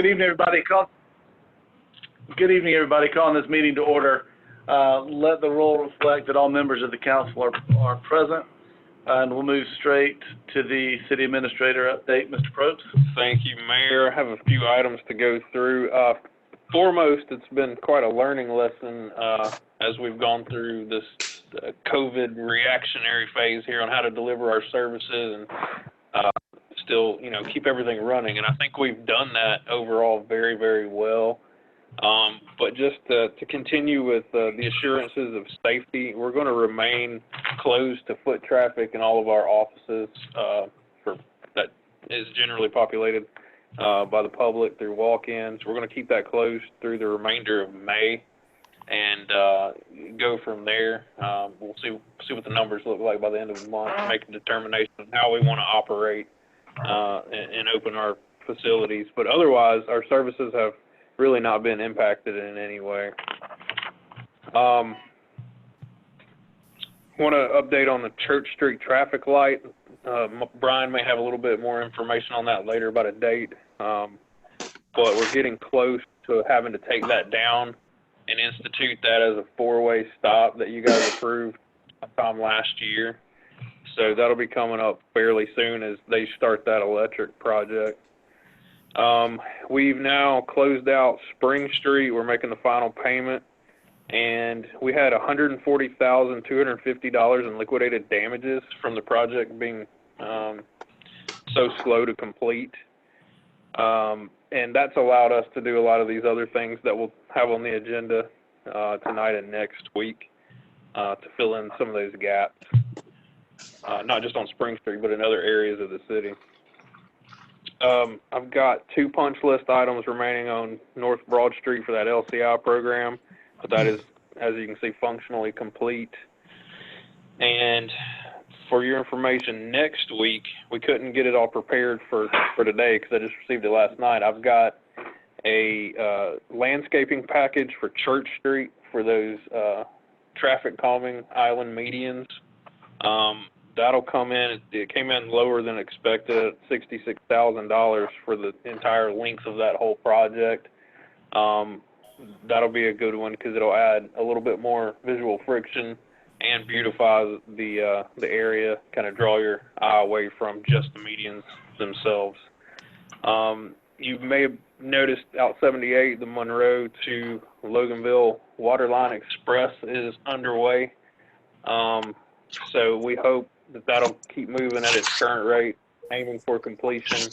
Good evening, everybody. Good evening, everybody. Calling this meeting to order. Let the roll reflect that all members of the council are present, and we'll move straight to the city administrator update. Mr. Probst. Thank you, Mayor. I have a few items to go through. Foremost, it's been quite a learning lesson as we've gone through this COVID reactionary phase here on how to deliver our services and still, keep everything running. And I think we've done that overall very, very well. But just to continue with the assurances of safety, we're going to remain closed to foot traffic in all of our offices that is generally populated by the public through walk-ins. We're going to keep that closed through the remainder of May and go from there. We'll see what the numbers look like by the end of the month to make a determination of how we want to operate and open our facilities. But otherwise, our services have really not been impacted in any way. Want to update on the Church Street traffic light. Brian may have a little bit more information on that later about a date, but we're getting close to having to take that down and institute that as a four-way stop that you guys approved sometime last year. So that'll be coming up fairly soon as they start that electric project. We've now closed out Spring Street. We're making the final payment, and we had $140,250 in liquidated damages from the project being so slow to complete. And that's allowed us to do a lot of these other things that we'll have on the agenda tonight and next week to fill in some of those gaps, not just on Spring Street, but in other areas of the city. I've got 2 punch list items remaining on North Broad Street for that LCI program, but that is, as you can see, functionally complete. And for your information, next week, we couldn't get it all prepared for today because I just received it last night. I've got a landscaping package for Church Street for those traffic calming island medians. That'll come in. It came in lower than expected at $66,000 for the entire length of that whole project. That'll be a good one because it'll add a little bit more visual friction and beautify the area, kind of draw your eye away from just the medians themselves. You may have noticed out 78, the Monroe to Loganville Waterline Express is underway. So we hope that'll keep moving at its current rate, aiming for completion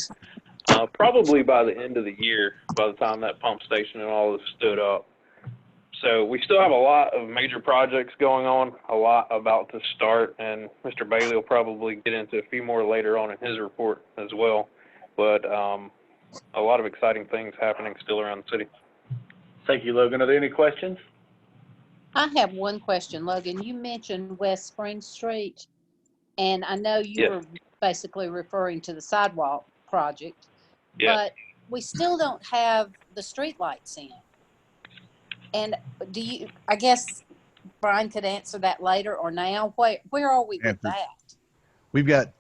probably by the end of the year, by the time that pump station and all is stood up. So we still have a lot of major projects going on, a lot about to start, and Mr. Bailey will probably get into a few more later on in his report as well. But a lot of exciting things happening still around the city. Thank you, Logan. Are there any questions? I have one question, Logan. You mentioned West Spring Street, and I know you were basically referring to the sidewalk project, but we still don't have the street lights in. And I guess Brian could answer that later or now. Where are we with that? We've got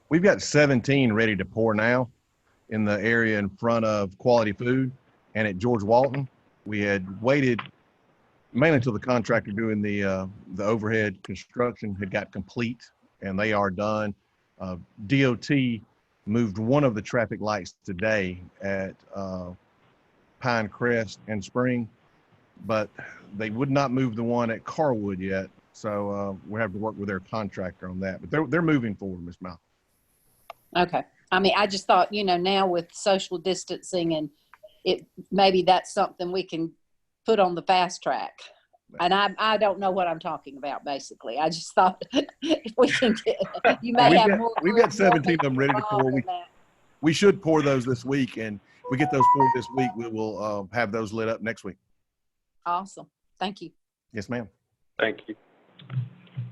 17 ready to pour now in the area in front of Quality Food and at George Walton. We had waited mainly until the contractor doing the overhead construction had got complete, and they are done. DOT moved one of the traffic lights today at Pine Crest and Spring, but they would not move the one at Carwood yet. So we have to work with their contractor on that, but they're moving forward, Ms. Mal. Okay. I mean, I just thought, now with social distancing and maybe that's something we can put on the fast track. And I don't know what I'm talking about, basically. I just thought if we can get, you may have more. We've got 17 of them ready to pour. We should pour those this week, and if we get those poured this week, we will have those lit up next week. Awesome. Thank you. Yes, ma'am. Thank you.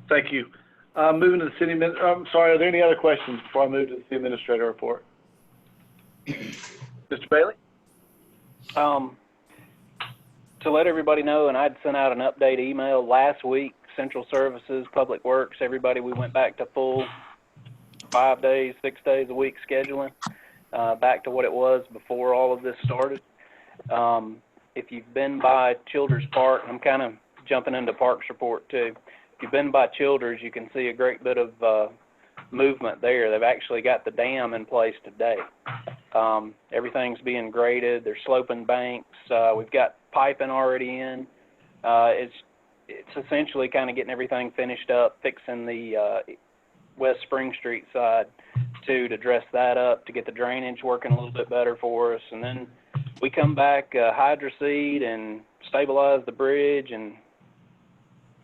Thank you. Moving to the city administrator. I'm sorry, are there any other questions before I move to the city administrator report? Mr. Bailey? To let everybody know, and I'd sent out an update email last week, Central Services, Public Works, everybody, we went back to full 5 days, 6 days a week scheduling, back to what it was before all of this started. If you've been by Childers Park, I'm kind of jumping into Parks report too. If you've been by Childers, you can see a great bit of movement there. They've actually got the dam in place today. Everything's being graded. They're sloping banks. We've got piping already in. It's essentially kind of getting everything finished up, fixing the West Spring Street side too, to dress that up, to get the drainage working a little bit better for us. And then we come back, hydroseed and stabilize the bridge and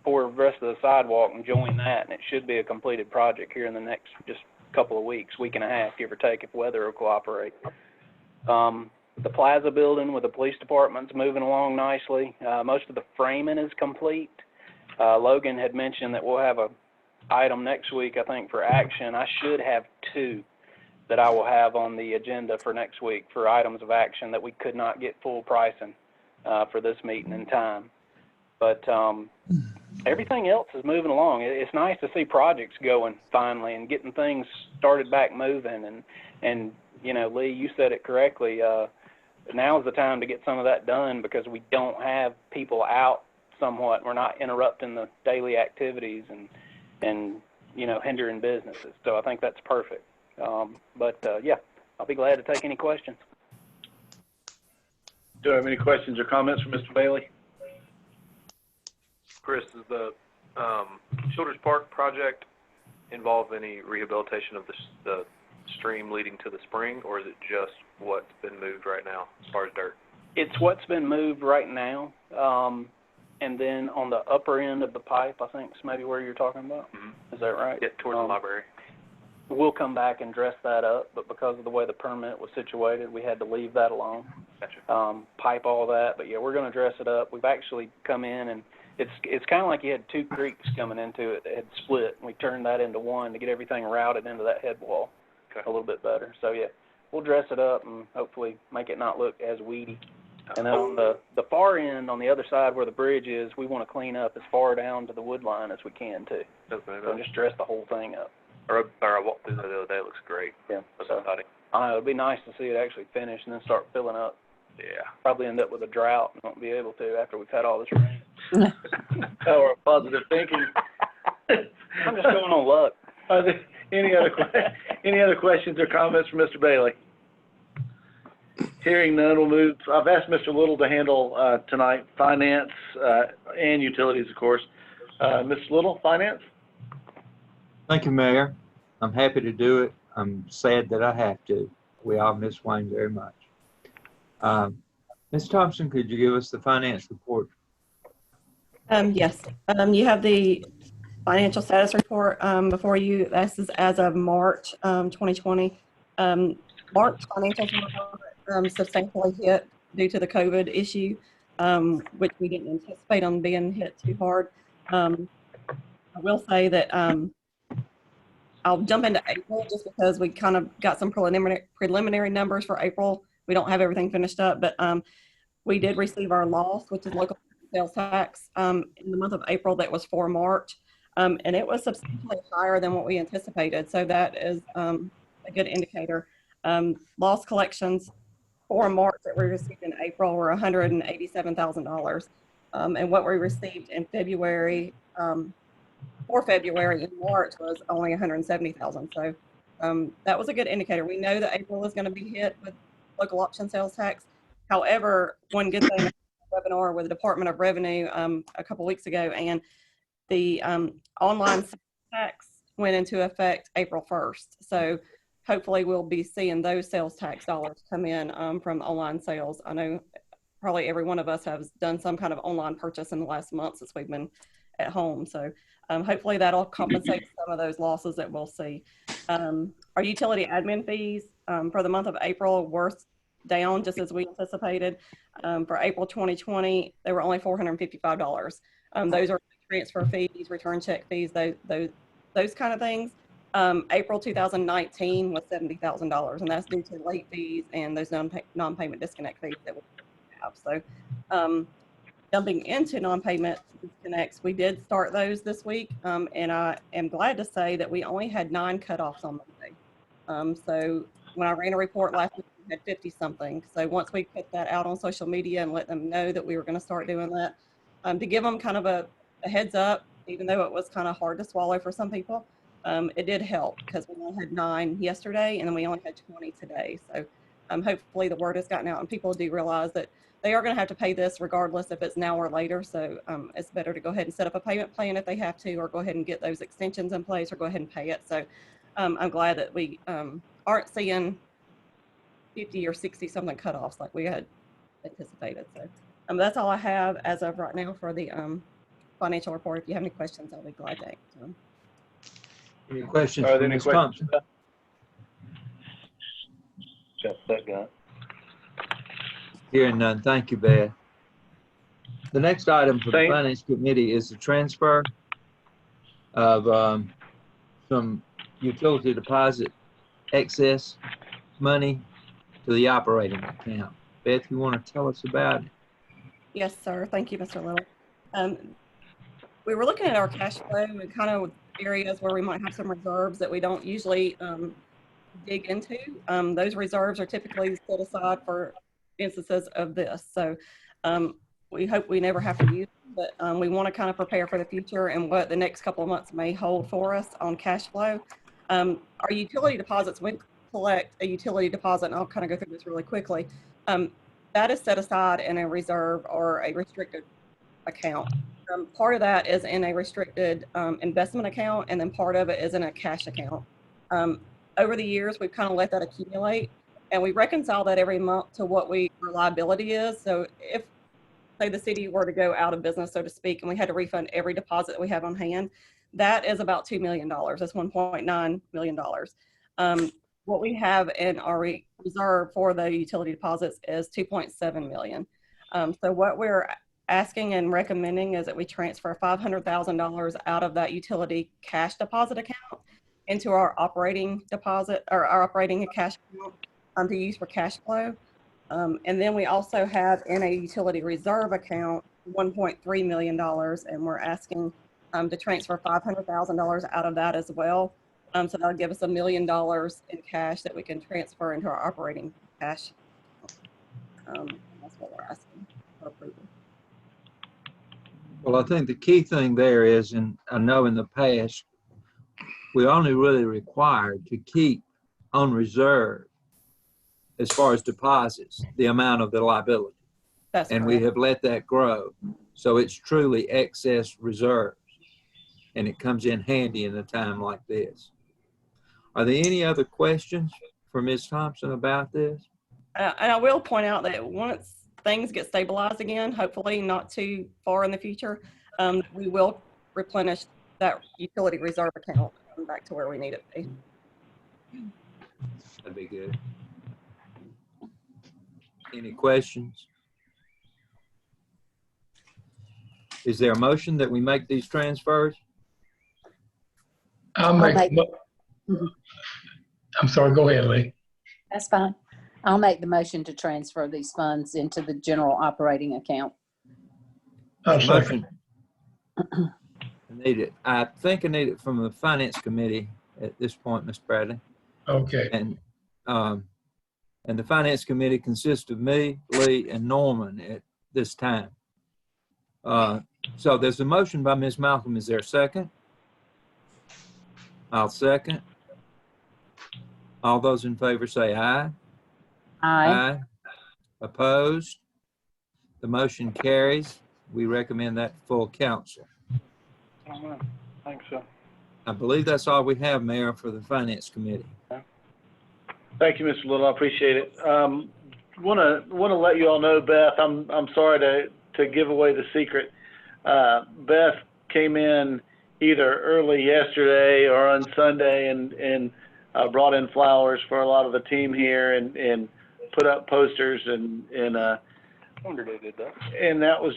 pour the rest of the sidewalk and join that, and it should be a completed project here in the next just couple of weeks, week and a half, give or take, if weather will cooperate. The Plaza building with the police department's moving along nicely. Most of the framing is complete. Logan had mentioned that we'll have a item next week, I think, for action. I should have 2 that I will have on the agenda for next week for items of action that we could not get full pricing for this meeting in time. But everything else is moving along. It's nice to see projects going finally and getting things started back moving. And you know, Lee, you said it correctly. Now's the time to get some of that done because we don't have people out somewhat. We're not interrupting the daily activities and you know, hindering businesses. So I think that's perfect. Yeah, I'll be glad to take any questions. Do I have any questions or comments for Mr. Bailey? Chris, does the Childers Park project involve any rehabilitation of the stream leading to the spring, or is it just what's been moved right now as far as dirt? It's what's been moved right now. And then on the upper end of the pipe, I think is maybe where you're talking about. Mm-hmm. Is that right? Yeah, towards the library. We'll come back and dress that up, but because of the way the permit was situated, we had to leave that alone. Gotcha. Pipe all that, but yeah, we're going to dress it up. We've actually come in and it's kind of like you had 2 creeks coming into it that had split, and we turned that into one to get everything routed into that head wall a little bit better. So yeah, we'll dress it up and hopefully make it not look as weedy. And then on the far end, on the other side where the bridge is, we want to clean up as far down to the wood line as we can too. Okay. So just dress the whole thing up. I walked through there the other day. It looks great. Yeah. That's So, exciting. I know, it'd be nice to see it actually finish and then start filling up. Yeah. Probably end up with a drought and won't be able to after we've had all this rain. Or positive thinking. I'm just going on luck. Are there any other questions or comments for Mr. Bailey? Hearing none, we'll move. I've asked Mr. Little to handle tonight finance and utilities, of course. Mr. Little, finance? Thank you, Mayor. I'm happy to do it. I'm sad that I have to. We all miss Wayne very much. Ms. Thompson, could you give us the finance report? Yes. You have the financial status report before you. This is as of March 2020. March financials were substantially hit due to the COVID issue, which we didn't anticipate on being hit too hard. I will say that I'll jump into April just because we kind of got some preliminary numbers for April. We don't have everything finished up, but we did receive our loss, which is local sales tax, in the month of April. That was for March, and it was substantially higher than what we anticipated. So that is a good indicator. Loss collections for March that we received in April were $187,000, and what we received in February, for February in March was only $170,000. So that was a good indicator. We know that April is going to be hit with local option sales tax. However, one good thing, webinar with the Department of Revenue a couple weeks ago, and the online sales tax went into effect April 1st. So hopefully we'll be seeing those sales tax dollars come in from online sales. I know probably every one of us has done some kind of online purchase in the last month since we've been at home. So hopefully that'll compensate some of those losses that we'll see. Our utility admin fees for the month of April were down just as we anticipated. For April 2020, they were only $455. Those are transfer fees, return check fees, those kind of things. April 2019 was $70,000, and that's due to late fees and those non-payment disconnect fees that we have. So jumping into non-payment disconnects, we did start those this week, and I am glad to say that we only had 9 cutoffs on Monday. So when I ran a report last week, had 50 something. So once we put that out on social media and let them know that we were going to start doing that, to give them kind of a heads up, even though it was kind of hard to swallow for some people, it did help because we only had 9 yesterday and then we only had 20 today. So hopefully the word has gotten out and people do realize that they are going to have to pay this regardless if it's now or later. So it's better to go ahead and set up a payment plan if they have to, or go ahead and get those extensions in place, or go ahead and pay it. So I'm glad that we aren't seeing 50 or 60 something cutoffs like we had anticipated. So that's all I have as of right now for the financial report. If you have any questions, I'll be glad to answer them. Any questions Are there for any Ms. questions? Thompson? Just a second. Hearing none, thank you, Beth. The next item for the Thank- Finance Committee is the transfer of some utility deposit excess money to the operating account. Beth, you want to tell us about it? Yes, sir. Thank you, Mr. Little. We were looking at our cash flow and kind of areas where we might have some reserves that we don't usually dig into. Those reserves are typically set aside for instances of this. So we hope we never have to use them, but we want to kind of prepare for the future and what the next couple of months may hold for us on cash flow. Our utility deposits, we collect a utility deposit, and I'll kind of go through this really quickly. That is set aside in a reserve or a restricted account. Part of that is in a restricted investment account, and then part of it is in a cash account. Over the years, we've kind of let that accumulate, and we reconcile that every month to what our liability is. So if, say, the city were to go out of business, so to speak, and we had to refund every deposit that we have on hand, that is about $2 million. That's $1.9 million. What we have in our reserve for the utility deposits is $2.7 million. So what we're asking and recommending is that we transfer $500,000 out of that utility cash deposit account into our operating deposit, or our operating cash account to use for cash flow. And then we also have in a utility reserve account $1.3 million, and we're asking to transfer $500,000 out of that as well. So that'll give us $1 million in cash that we can transfer into our operating cash. That's what we're asking for approval. Well, I think the key thing there is, and I know in the past, we only really required to keep on reserve, as far as deposits, the amount of the liability. That's and correct. we have let that grow. So it's truly excess reserves, and it comes in handy in a time like this. Are there any other questions for Ms. Thompson about this? And I will point out that once things get stabilized again, hopefully not too far in the future, we will replenish that utility reserve account back to where we need it to be. That'd be good. Any questions? Is there a motion that we make these transfers? I'll make, I'm sorry, go ahead, Lee. That's fine. I'll make the motion to transfer these funds into the general operating account. I'll second. Motion. I think I need it from the Finance Committee at this point, Ms. Bradley. Okay. And the Finance Committee consists of me, Lee, and Norman at this time. So there's a motion by Ms. Malcolm. Is there a second? I'll second. All those in favor say aye. Aye. Opposed? The motion carries. We recommend that full council. Thanks, sir. I believe that's all we have, Mayor, for the Finance Committee. Thank you, Mr. Little. I appreciate it. Want to let you all know, Beth. I'm sorry to give away the secret. Beth came in either early yesterday or on Sunday and brought in flowers for a lot of the team here and put up posters and Wonder they did that. and that was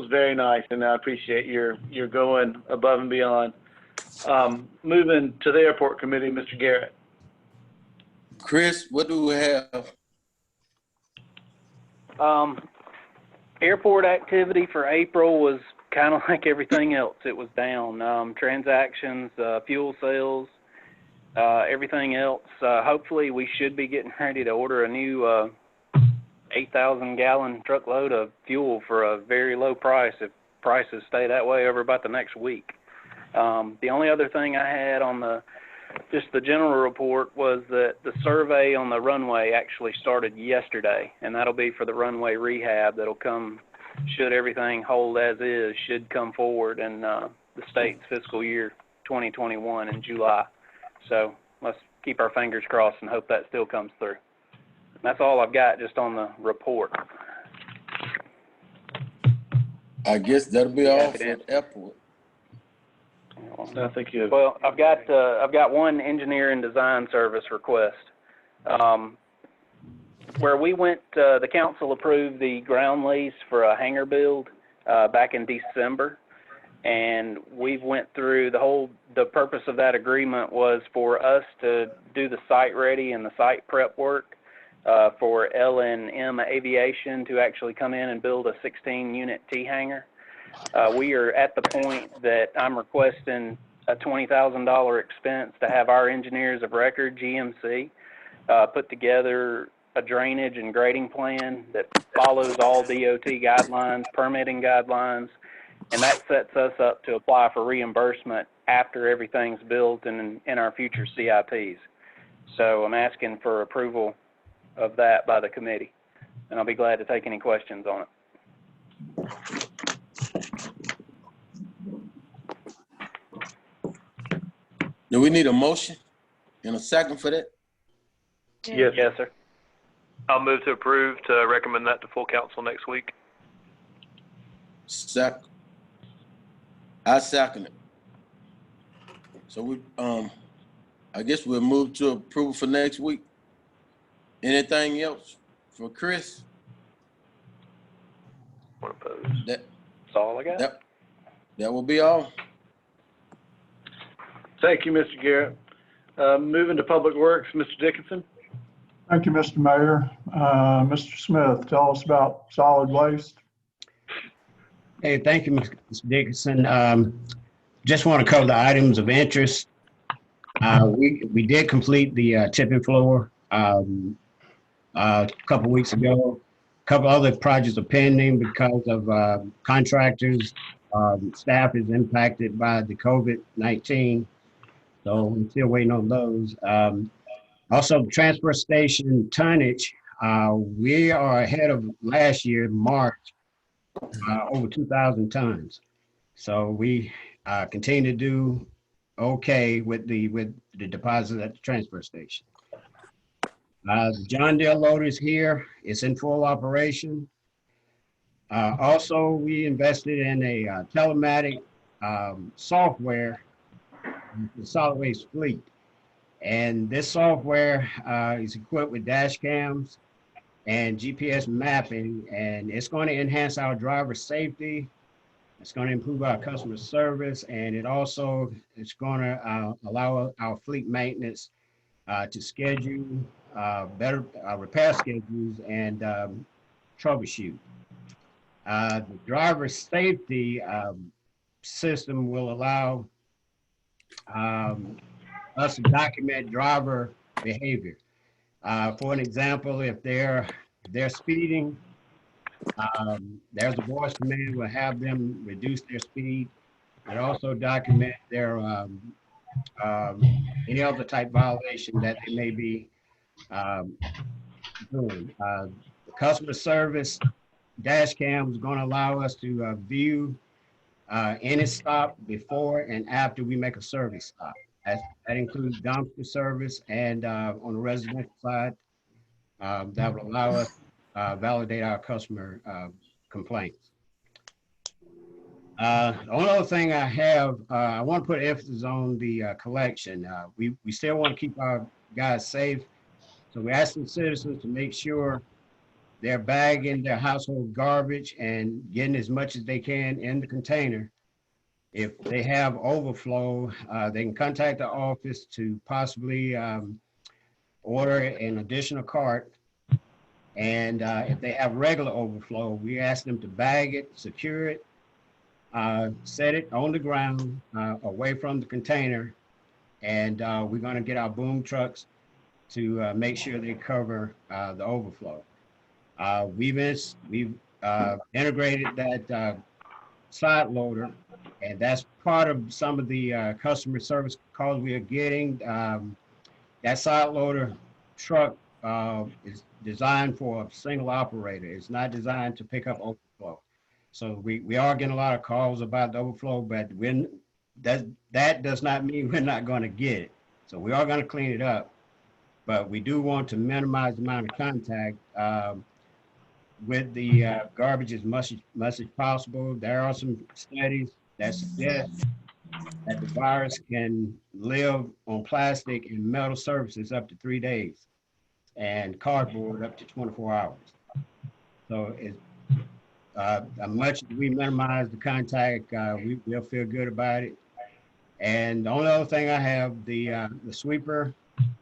very nice, and I appreciate your going above and beyond. Moving to the airport committee, Mr. Garrett. Chris, what do we have? Airport activity for April was kind of like everything else. It was down. Transactions, fuel sales, Everything else, hopefully we should be getting ready to order a new 8,000 gallon truckload of fuel for a very low price if prices stay that way over about the next week. The only other thing I had on just the general report was that the survey on the runway actually started yesterday, and that'll be for the runway rehab that'll come, should everything hold as is, should come forward in the state's fiscal year 2021 in July. So let's keep our fingers crossed and hope that still comes through. That's all I've got just on the report. I guess that'll be all for the airport. I think you. Well, I've got one engineer and design service request. Where we went, the council approved the ground lease for a hangar build back in December, and we went through the purpose of that agreement was for us to do the site ready and the site prep work for L&M Aviation to actually come in and build a 16-unit T-hangar. We are at the point that I'm requesting a $20,000 expense to have our engineers of record, GMC, put together a drainage and grading plan that follows all DOT guidelines, permitting guidelines, and that sets us up to apply for reimbursement after everything's built and in our future CIPs. So I'm asking for approval of that by the committee, and I'll be glad to take any questions on it. Do we need a motion and a second for that? Yes. Yes, sir. I'll move to approve to recommend that to full council next week. Second. I second it. So we, I guess we'll move to approval for next week. Anything else for Chris? One opposed. That That's all I got. that will be all. Thank you, Mr. Garrett. Moving to Public Works, Mr. Dickinson. Thank you, Mr. Mayor. Mr. Smith, tell us about solid waste. Hey, thank you, Mr. Dickinson. Just want to cover the items of interest. We did complete the tipping floor a couple weeks ago. A couple other projects are pending because of contractors. Staff is impacted by the COVID-19, so we're still waiting on those. Also, the transfer station tonnage, we are ahead of last year, March, over 2,000 tons. So we continue to do okay with the deposits at the transfer station. The John Deere loader is here. It's in full operation. Also, we invested in a telematic software for the solid waste fleet. And this software is equipped with dash cams and GPS mapping, and it's going to enhance our driver safety. It's going to improve our customer service, and it also is going to allow our fleet maintenance to schedule better repair schedules and troubleshoot. The driver safety system will allow us to document driver behavior. For an example, if they're speeding, there's a voice command will have them reduce their speed. It also document their any other type violation that they may be doing. The customer service dash cam is going to allow us to view any stop before and after we make a service stop. That includes dumpster service, and on the residential side, that will allow us validate our customer complaints. The only other thing I have, I want to put emphasis on the collection. We still want to keep our guys safe, so we're asking citizens to make sure they're bagging their household garbage and getting as much as they can in the container. If they have overflow, they can contact the office to possibly order an additional cart. And if they have regular overflow, we ask them to bag it, secure it, set it on the ground away from the container, And we're going to get our boom trucks to make sure they cover the overflow. We've integrated that side loader, and that's part of some of the customer service calls we are getting. That side loader truck is designed for a single operator. It's not designed to pick up overflow. So we are getting a lot of calls about the overflow, but that does not mean we're not going to get it. So we are going to clean it up, but we do want to minimize the amount of contact with the garbage as much as possible. There are some studies that suggest that the virus can live on plastic and metal surfaces up to 3 days and cardboard up to 24 hours. So much as we minimize the contact, we'll feel good about it. And the only other thing I have, the sweeper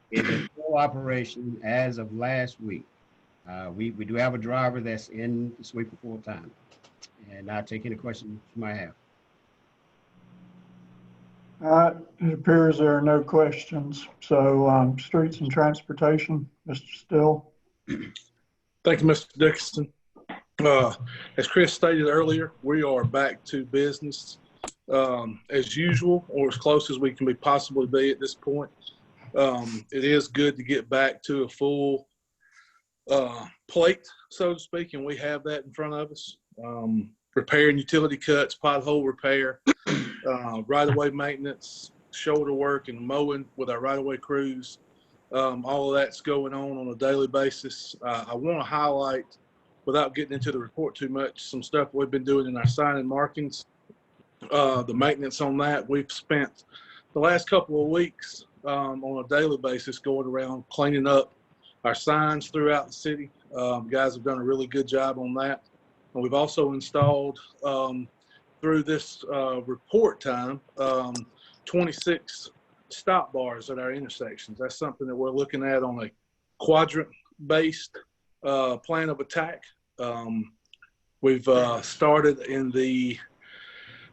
is in full operation as of last week. We do have a driver that's in the sweeper full time. And I'll take any questions you might have. It appears there are no questions. So streets and transportation, Mr. Still. Thank you, Mr. Dickinson. As Chris stated earlier, we are back to business as usual, or as close as we can possibly be at this point. It is good to get back to a full plate, so to speak, and we have that in front of us. Repairing utility cuts, pothole repair, right-of-way maintenance, shoulder work, and mowing with our right-of-way crews. All of that's going on a daily basis. I want to highlight, without getting into the report too much, some stuff we've been doing in our sign and markings. The maintenance on that, we've spent the last couple of weeks on a daily basis going around cleaning up our signs throughout the city. Guys have done a really good job on that. And we've also installed, through this report time, 26 stop bars at our intersections. That's something that we're looking at on a quadrant-based plan of attack. We've started in the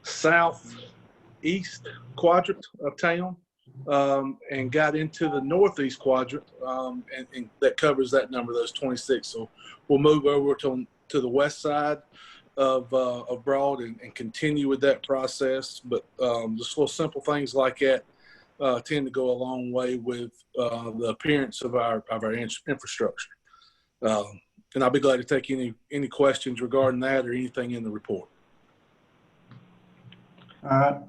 southeast quadrant of town and got into the northeast quadrant, and that covers that number, those 26. So we'll move over to the west side of Broad and continue with that process. But just little simple things like that tend to go a long way with the appearance of our infrastructure. And I'll be glad to take any questions regarding that or anything in the report.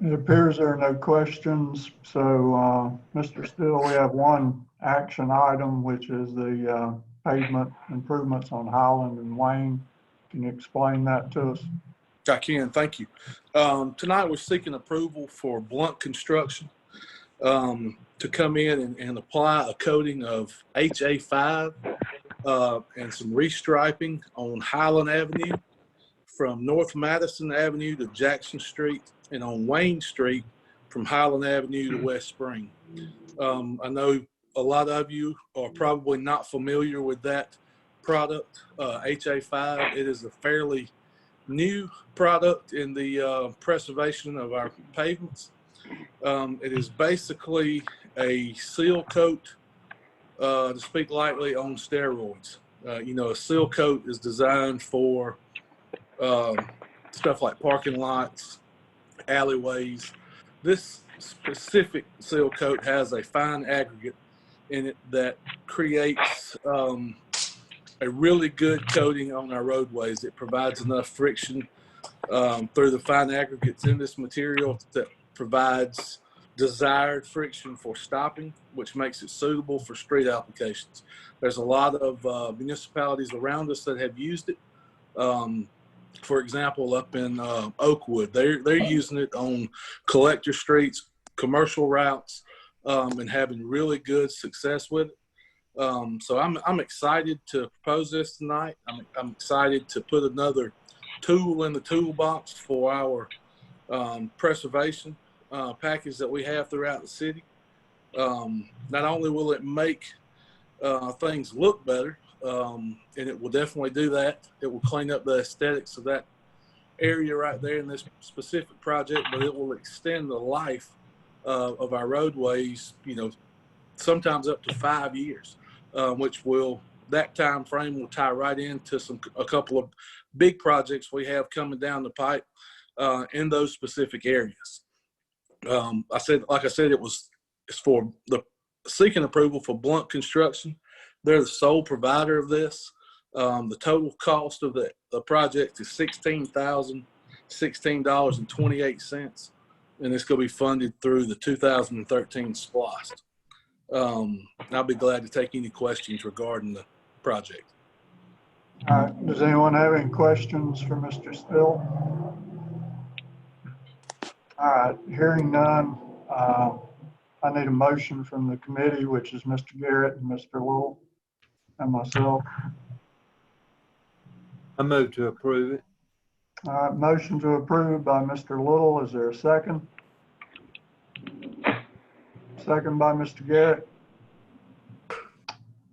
It appears there are no questions. So, Mr. Still, we have one action item, which is the pavement improvements on Highland and Wayne. Can you explain that to us? I can, thank you. Tonight we're seeking approval for Blunt Construction to come in and apply a coating of HA5 and some restriping on Highland Avenue from North Madison Avenue to Jackson Street, and on Wayne Street from Highland Avenue to West Spring. I know a lot of you are probably not familiar with that product, HA5. It is a fairly new product in the preservation of our pavements. It is basically a seal coat, to speak lightly, on steroids. A seal coat is designed for stuff like parking lots, alleyways. This specific seal coat has a fine aggregate in it that creates a really good coating on our roadways. It provides enough friction through the fine aggregates in this material that provides desired friction for stopping, which makes it suitable for street applications. There's a lot of municipalities around us that have used it. For example, up in Oakwood, they're using it on collector streets, commercial routes, and having really good success with it. So I'm excited to propose this tonight. I'm excited to put another tool in the toolbox for our preservation package that we have throughout the city. Not only will it make things look better, and it will definitely do that. It will clean up the aesthetics of that area right there in this specific project, but it will extend the life of our roadways, sometimes up to 5 years, that time frame will tie right into a couple of big projects we have coming down the pipe in those specific areas. Like I said, it's for the seeking approval for Blunt Construction. They're the sole provider of this. The total cost of the project is $16,016.28, and it's going to be funded through the 2013 SPLOST. I'll be glad to take any questions regarding the project. All right, does anyone have any questions for Mr. Still? All right, hearing none, I need a motion from the committee, which is Mr. Garrett and Mr. Little and myself. I move to approve it. All right, motion to approve by Mr. Little. Is there a second? Second by Mr. Garrett.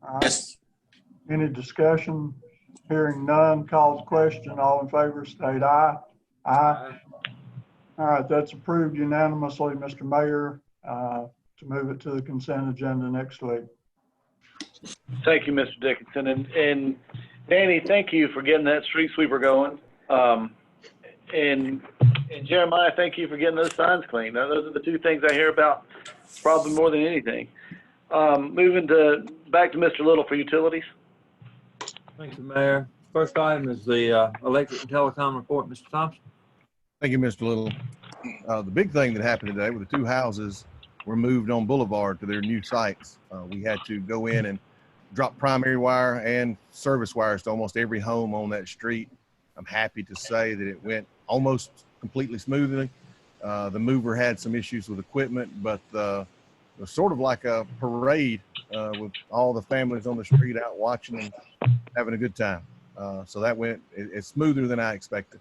All right. Yes. Any discussion? Hearing none, call the question. All in favor, state aye. Aye. All right, that's approved unanimously, Mr. Mayor, to move it to the consent agenda next week. Thank you, Mr. Dickinson. And Danny, thank you for getting that street sweeper going. And Jeremiah, thank you for getting those signs cleaned. Now, those are the two things I hear about probably more than anything. Moving back to Mr. Little for utilities. Thank you, Mayor. First item is the electric and telecom report. Mr. Thompson. Thank you, Mr. Little. The big thing that happened today were the two houses were moved on Boulevard to their new sites. We had to go in and drop primary wire and service wires to almost every home on that street. I'm happy to say that it went almost completely smoothly. The mover had some issues with equipment, but it was sort of like a parade with all the families on the street out watching and having a good time. So that it's smoother than I expected.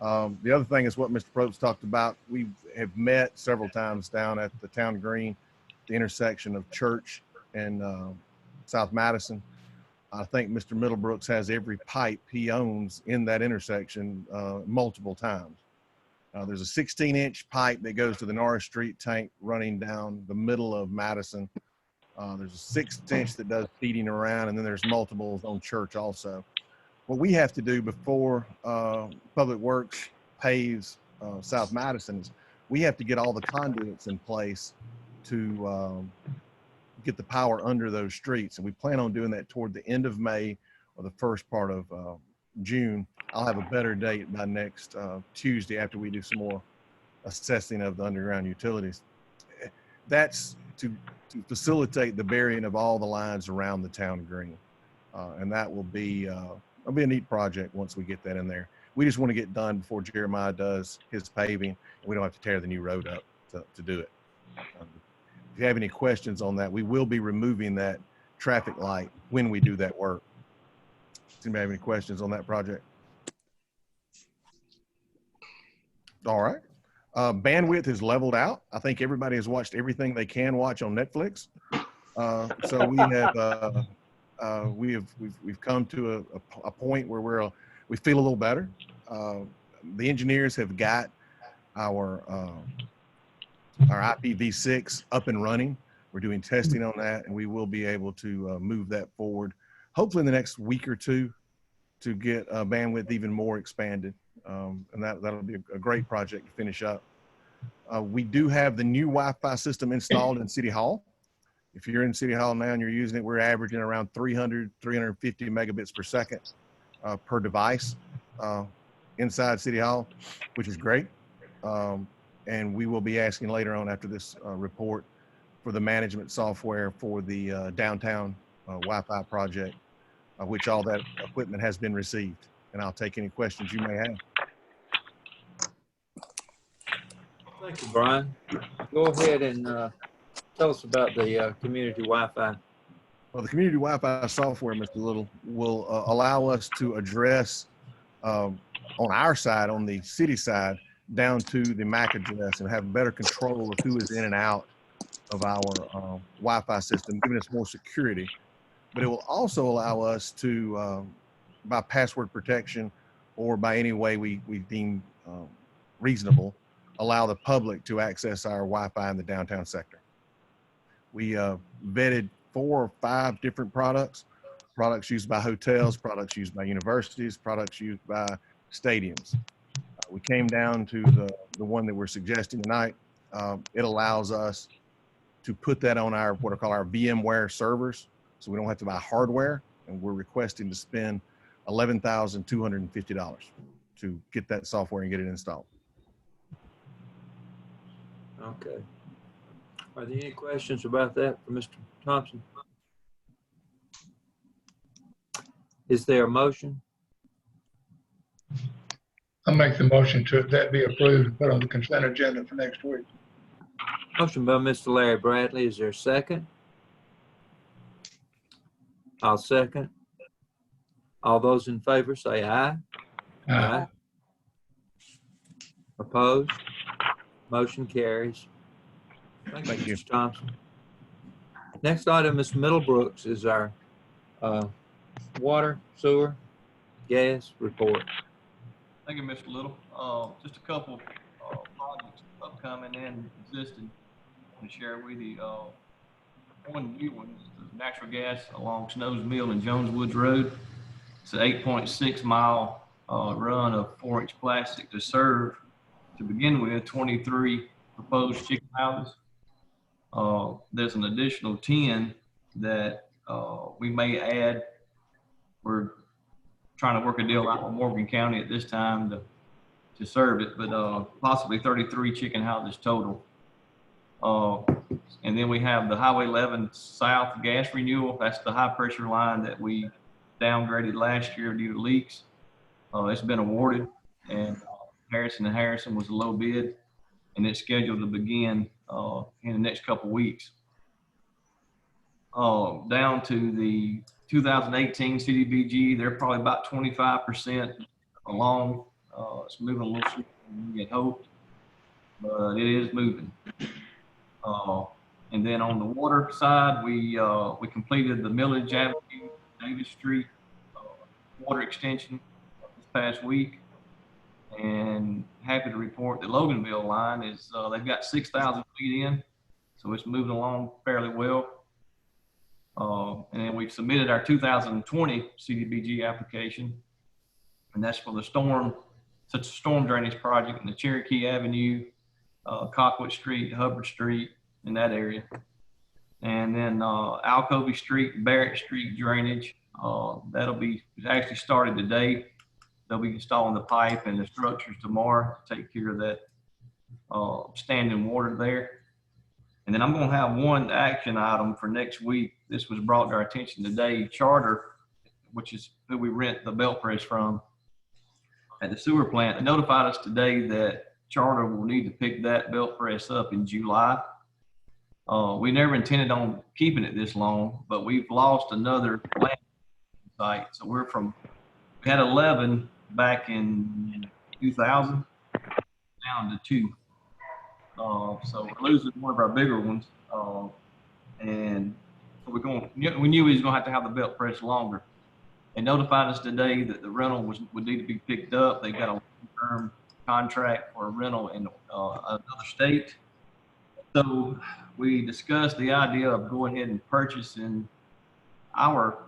The other thing is what Mr. Probst talked about. We have met several times down at the Town Green, the intersection of Church and South Madison. I think Mr. Middlebrooks has every pipe he owns in that intersection multiple times. There's a 16-inch pipe that goes to the Norris Street tank running down the middle of Madison. There's a 6-inch that does feeding around, and then there's multiples on Church also. What we have to do before Public Works paves South Madison is we have to get all the conduits in place to get the power under those streets. And we plan on doing that toward the end of May or the first part of June. I'll have a better date by next Tuesday after we do some more assessing of the underground utilities. That's to facilitate the burying of all the lines around the Town Green. And that will be it'll be a neat project once we get that in there. We just want to get done before Jeremiah does his paving, and we don't have to tear the new road up to do it. If you have any questions on that, we will be removing that traffic light when we do that work. Does anybody have any questions on that project? All right. Bandwidth is leveled out. I think everybody has watched everything they can watch on Netflix. So we've come to a point where we feel a little better. The engineers have got our IPv6 up and running. We're doing testing on that, and we will be able to move that forward, hopefully in the next week or two, to get bandwidth even more expanded. And that'll be a great project to finish up. We do have the new Wi-Fi system installed in City Hall. If you're in City Hall now and you're using it, we're averaging around 300, 350 megabits per second per device inside City Hall, which is great. And we will be asking later on after this report for the management software for the downtown Wi-Fi project, which all that equipment has been received. And I'll take any questions you may have. Thank you, Brian. Go ahead and tell us about the community Wi-Fi. Well, the community Wi-Fi software, Mr. Little, will allow us to address on our side, on the city side, down to the MAC address and have better control of who is in and out of our Wi-Fi system, giving us more security. But it will also allow us to, by password protection or by any way we deem reasonable, allow the public to access our Wi-Fi in the downtown sector. We vetted 4 or 5 different products used by hotels, products used by universities, products used by stadiums. We came down to the one that we're suggesting tonight. It allows us to put that on our, what are called our VMware servers, so we don't have to buy hardware, and we're requesting to spend $11,250 to get that software and get it installed. Okay. Are there any questions about that for Mr. Thompson? Is there a motion? I'll make the motion to that be approved and put on the consent agenda for next week. Motion by Mr. Larry Bradley. Is there a second? I'll second. All those in favor say aye. Aye. Opposed? Motion carries. Thank you, Mr. Thompson. Next item, Ms. Middlebrooks, is our water, sewer, gas report. Thank you, Mr. Little. Just a couple projects upcoming and existing to share with you. One new one is natural gas along Snow's Mill and Jones Woods Road. It's an 8.6 mile run of 4-inch plastic to serve, to begin with, 23 proposed chicken houses. There's an additional 10 that we may add. We're trying to work a deal out with Morgan County at this time to serve it, but possibly 33 chicken houses total. And then we have the Highway 11 South gas renewal. That's the high pressure line that we downgraded last year due to leaks. It's been awarded, and Harrison & Harrison was a low bid, and it's scheduled to begin in the next couple weeks. Down to the 2018 CDBG, they're probably about 25% along. It's moving a little slower than we had hoped, but it is moving. And then on the water side, we completed the Millage Avenue, Davis Street water extension this past week, and happy to report the Loganville line is they've got 6,000 feet in, so it's moving along fairly well. And then we've submitted our 2020 CDBG application, and that's for the storm drainage project in the Cherokee Avenue, Cockwood Street, Hubbard Street, in that area. And then Alcovey Street, Barrett Street drainage, that'll be actually started today. They'll be installing the pipe and the structures tomorrow to take care of that standing water there. And then I'm going to have one action item for next week. This was brought to our attention today. Charter, which is who we rent the belt press from at the sewer plant, they notified us today that Charter will need to pick that belt press up in July. We never intended on keeping it this long, but we've lost another plant site. So we had 11 back in 2000, down to 2. So we're losing one of our bigger ones. And so we knew we was gonna have to have the belt press longer. They notified us today that the rental would need to be picked up. They got a long-term contract for a rental in another state. So we discussed the idea of going ahead and purchasing our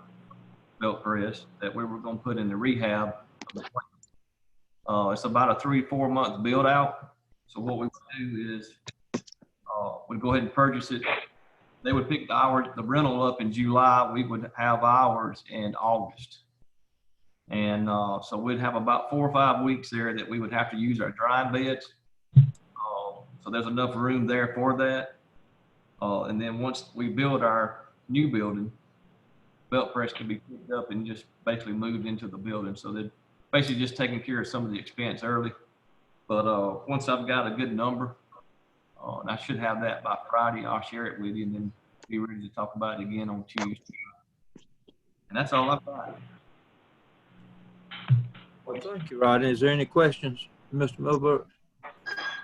belt press that we were going to put in the rehab of the plant. It's about a 3-4 month build out. So what we would do is we'd go ahead and purchase it. They would pick the rental up in July. We would have ours in August. And so we'd have about 4 or 5 weeks there that we would have to use our drying beds. So there's enough room there for that. And then once we build our new building, belt press can be picked up and just basically moved into the building. So they're basically just taking care of some of the expense early. But once I've got a good number, and I should have that by Friday, I'll share it with you and then be ready to talk about it again on Tuesday. And that's all I've got. Well, thank you, Rodney. Is there any questions, Mr. Middlebrooks?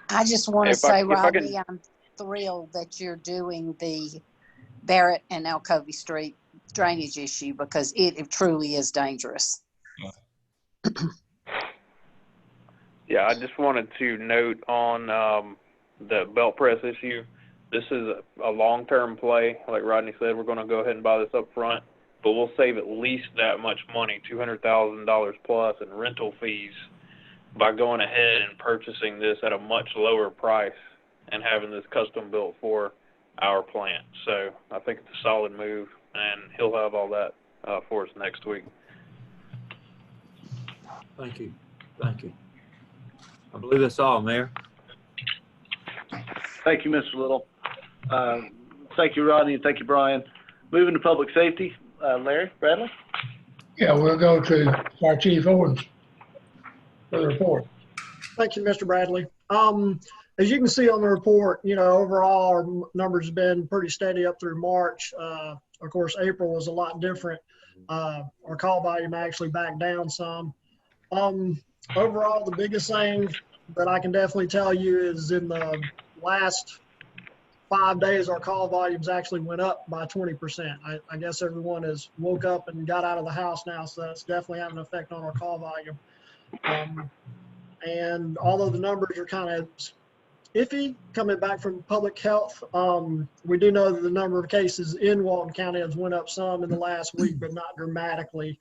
I just want to say, Rodney, I'm thrilled that you're doing the Barrett and Alcovey Street drainage issue because it truly is dangerous. Yeah, I just wanted to note on the belt press issue. This is a long-term play. Like Rodney said, we're going to go ahead and buy this up front, but we'll save at least that much money, $200,000 plus in rental fees, by going ahead and purchasing this at a much lower price and having this custom built for our plant. So I think it's a solid move, and he'll have all that for us next week. Thank you. Thank you. I believe that's all, Mayor. Thank you, Mr. Little. Thank you, Rodney, and thank you, Brian. Moving to public safety, Larry Bradley. Yeah, we'll go to our Chief Owens for the report. Thank you, Mr. Bradley. As you can see on the report, overall our numbers have been pretty steady up through March. Of course, April was a lot different. Our call volume actually backed down some. Overall, the biggest thing that I can definitely tell you is in the last 5 days, our call volumes actually went up by 20%. I guess everyone has woke up and got out of the house now, so that's definitely having an effect on our call volume. And although the numbers are kind of iffy coming back from public health, we do know that the number of cases in Walton County has went up some in the last week, but not dramatically.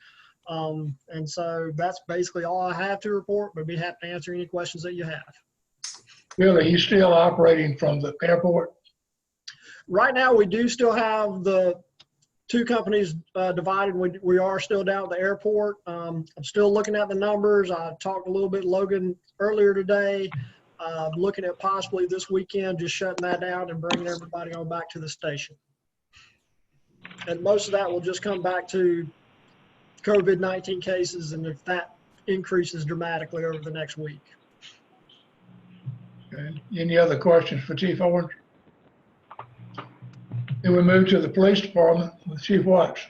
And so that's basically all I have to report, but be happy to answer any questions that you have. Bill, are you still operating from the airport? Right now, we do still have the two companies divided. We are still down at the airport. I'm still looking at the numbers. I talked a little bit with Logan earlier today, looking at possibly this weekend just shutting that down and bringing everybody on back to the station. And most of that will just come back to COVID-19 cases, and if that increases dramatically over the next week. Okay. Any other questions for Chief Owens? Then we move to the police department with Chief Watts.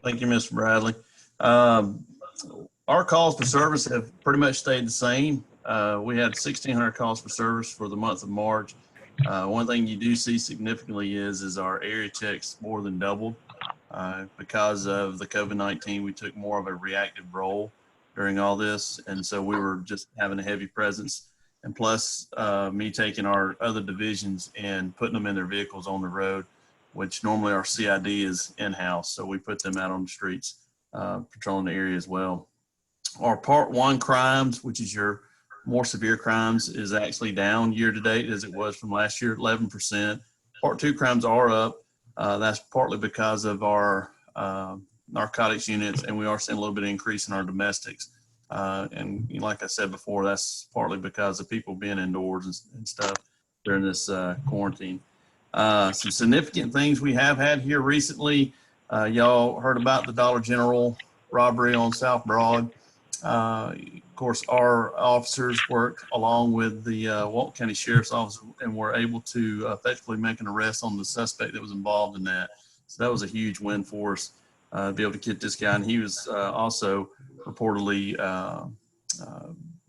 Thank you, Mr. Bradley. Our calls for service have pretty much stayed the same. We had 1,600 calls for service for the month of March. One thing you do see significantly is our area checks more than doubled. Because of the COVID-19, we took more of a reactive role during all this. And so we were just having a heavy presence. And plus me taking our other divisions and putting them in their vehicles on the road, which normally our CID is in-house. So we put them out on the streets, patrolling the area as well. Our Part 1 crimes, which is your more severe crimes, is actually down year to date as it was from last year, 11%. Part 2 crimes are up. That's partly because of our narcotics units, and we are seeing a little bit of increase in our domestics. And like I said before, that's partly because of people being indoors and stuff during this quarantine. Some significant things we have had here recently. Y'all heard about the Dollar General robbery on South Broad. Of course, our officers worked along with the Walton County Sheriff's Office and were able to effectively make an arrest on the suspect that was involved in that. So that was a huge win for us to be able to get this guy. And he was also reportedly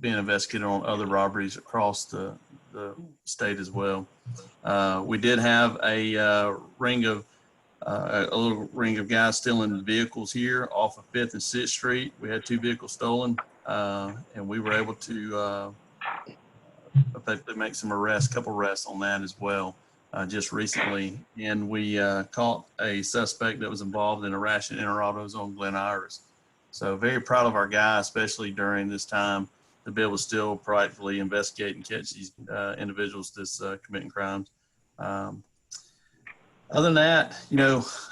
being investigated on other robberies across the state as well. We did have a little ring of guys stealing vehicles here off of 5th and 6th Street. We had 2 vehicles stolen, and we were able to effectively make some arrests, couple arrests on that as well just recently. And we caught a suspect that was involved in a rash of interautos on Glen Iris. So very proud of our guys, especially during this time, to be able to still proactively investigate and catch these individuals that's committing crimes. Other than that,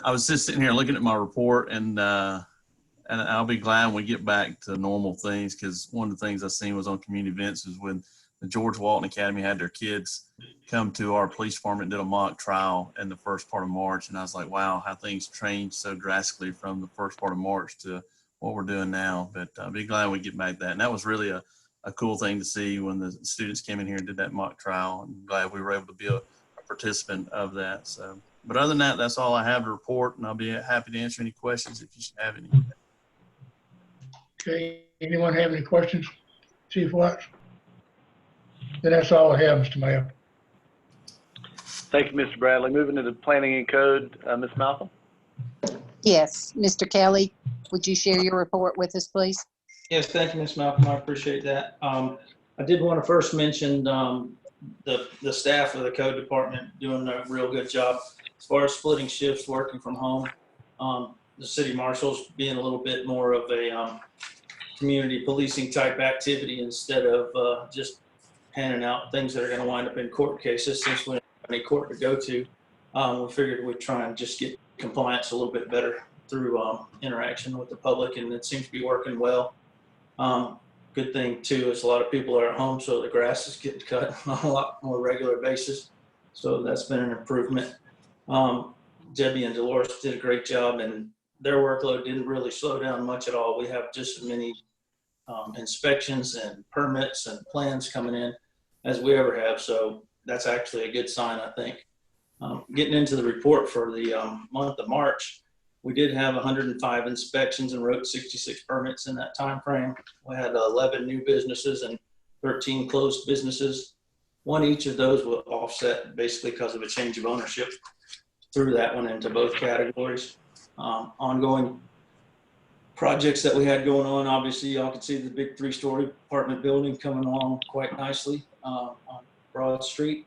I was just sitting here looking at my report, and I'll be glad when we get back to normal things, because one of the things I seen was on community events is when the George Walton Academy had their kids come to our police department and did a mock trial in the first part of March, and I was like, wow, how things changed so drastically from the first part of March to what we're doing now. But I'll be glad we get back to that. And that was really a cool thing to see when the students came in here and did that mock trial. I'm glad we were able to be a participant of that. So, but other than that, that's all I have to report, and I'll be happy to answer any questions if you should have any. Okay, anyone have any questions? Chief Watts? Then that's all I have, Mr. Mayor. Thank you, Mr. Bradley. Moving to the planning and code, Ms. Malcolm. Yes, Mr. Kelly, would you share your report with us, please? Yes, thank you, Ms. Malcolm. I appreciate that. I did want to first mention the staff of the code department doing a real good job as far as splitting shifts, working from home. The city marshals being a little bit more of a community policing type activity instead of just handing out things that are going to wind up in court cases. Since we don't have any court to go to, we figured we'd try and just get compliance a little bit better through interaction with the public, and it seems to be working well. Good thing too is a lot of people are at home, so the grass is getting cut on a lot more regular basis. So that's been an improvement. Debbie and Dolores did a great job, and their workload didn't really slow down much at all. We have just as many inspections and permits and plans coming in as we ever have. So that's actually a good sign, I think. Getting into the report for the month of March, we did have 105 inspections and wrote 66 permits in that time frame. We had 11 new businesses and 13 closed businesses. One each of those will offset basically because of a change of ownership. Threw that one into both categories. Ongoing projects that we had going on, obviously y'all can see the big 3-story apartment building coming along quite nicely on Broad Street.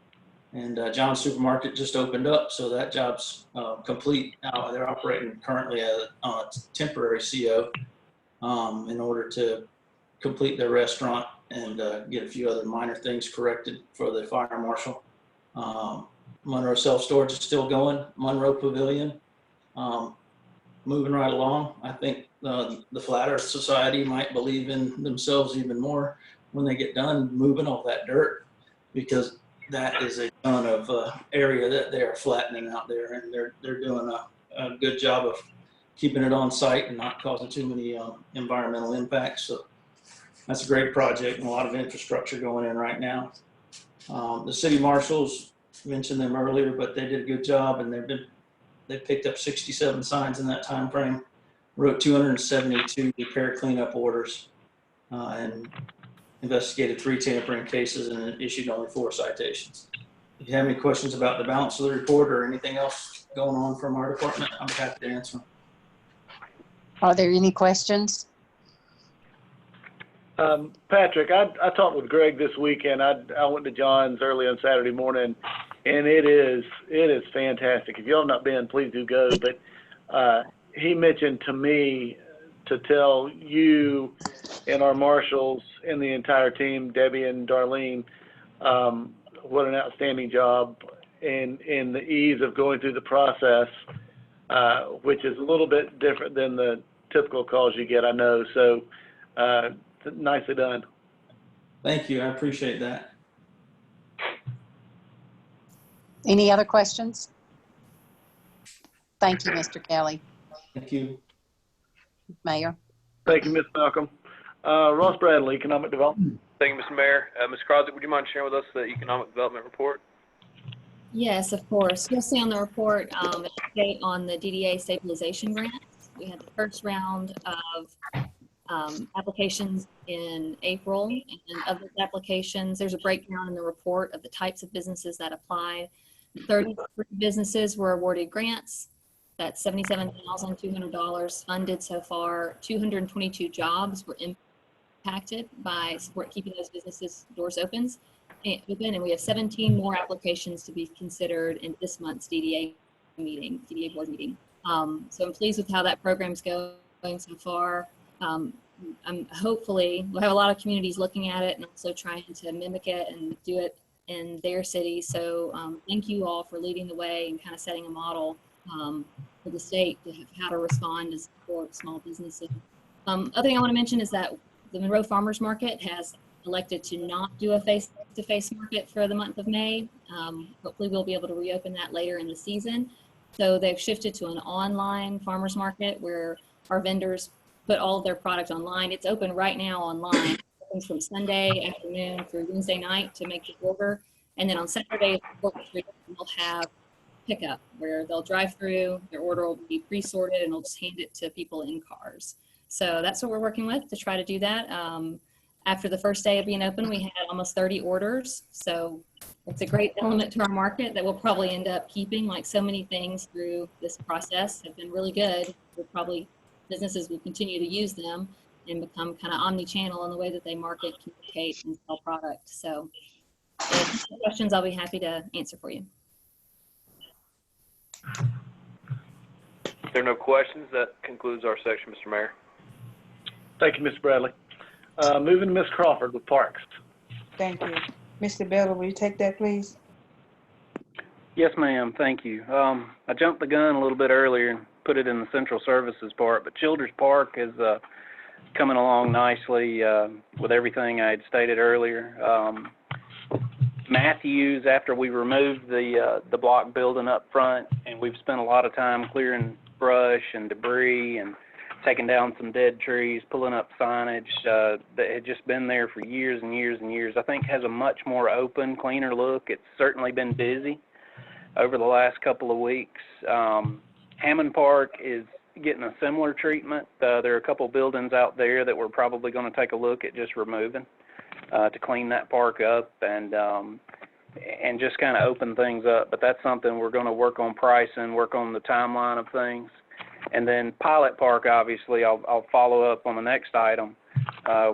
And John's Supermarket just opened up, so that job's complete now. They're operating currently on a temporary CO in order to complete their restaurant and get a few other minor things corrected for the fire marshal. Monroe Self-Storage is still going. Monroe Pavilion, moving right along. I think the Flat Earth Society might believe in themselves even more when they get done moving all that dirt, because that is a ton of area that they are flattening out there, and they're doing a good job of keeping it on site and not causing too many environmental impacts. So that's a great project and a lot of infrastructure going in right now. The city marshals, mentioned them earlier, but they did a good job, and they picked up 67 signs in that time frame, wrote 272 repair cleanup orders, and investigated 3 tampering cases and issued only 4 citations. If you have any questions about the balance of the report or anything else going on from our department, I'm happy to answer them. Are there any questions? Patrick, I talked with Greg this weekend. I went to John's early on Saturday morning, and it is fantastic. If y'all have not been, please do go. But he mentioned to me to tell you and our marshals and the entire team, Debbie and Darlene, what an outstanding job in the ease of going through the process, which is a little bit different than the typical calls you get, I know. So nicely done. Thank you. I appreciate that. Any other questions? Thank you, Mr. Kelly. Thank you. Mayor. Thank you, Ms. Malcolm. Ross Bradley, Economic Development. Thank you, Mr. Mayor. Ms. Crosby, would you mind sharing with us the economic development report? Yes, of course. You'll see on the report an update on the DDA stabilization grants. We had the first round of applications in April, and of those applications, there's a breakdown in the report of the types of businesses that applied. 33 businesses were awarded grants. That's $77,200 funded so far. 222 jobs were impacted by support keeping those businesses' doors open, and we have 17 more applications to be considered in this month's DDA board meeting. So I'm pleased with how that program's going so far. Hopefully we'll have a lot of communities looking at it and also trying to mimic it and do it in their city. So thank you all for leading the way and kind of setting a model for the state to have how to respond and support small businesses. Other thing I want to mention is that the Monroe Farmers Market has elected to not do a face-to-face market for the month of May. Hopefully we'll be able to reopen that later in the season. So they've shifted to an online farmers market where our vendors put all of their product online. It's open right now online. It opens from Sunday afternoon through Wednesday night to make the order. And then on Saturday, we'll have pickup where they'll drive through, their order will be pre-sorted, and they'll just hand it to people in cars. So that's what we're working with to try to do that. After the first day of being open, we had almost 30 orders. So it's a great element to our market that we'll probably end up keeping. Like so many things through this process have been really good. Businesses will continue to use them. and become kind of omni-channel in the way that they market, communicate, and sell product. So if you have questions, I'll be happy to answer for you. If there are no questions, that concludes our section, Mr. Mayor. Thank you, Mr. Bradley. Moving to Ms. Crawford with Parks. Thank you. Mr. Bella, will you take that, please? Yes, ma'am. Thank you. I jumped the gun a little bit earlier and put it in the central services part, but Childers Park is coming along nicely with everything I had stated earlier. Matthews, after we removed the block building up front, and we've spent a lot of time clearing brush and debris and taking down some dead trees, pulling up signage that had just been there for years and years and years, I think has a much more open, cleaner look. It's certainly been busy over the last couple of weeks. Hammond Park is getting a similar treatment. There are a couple buildings out there that we're probably going to take a look at just removing to clean that park up and just kind of open things up. But that's something we're going to work on pricing, work on the timeline of things. And then Pilot Park, obviously, I'll follow up on the next item.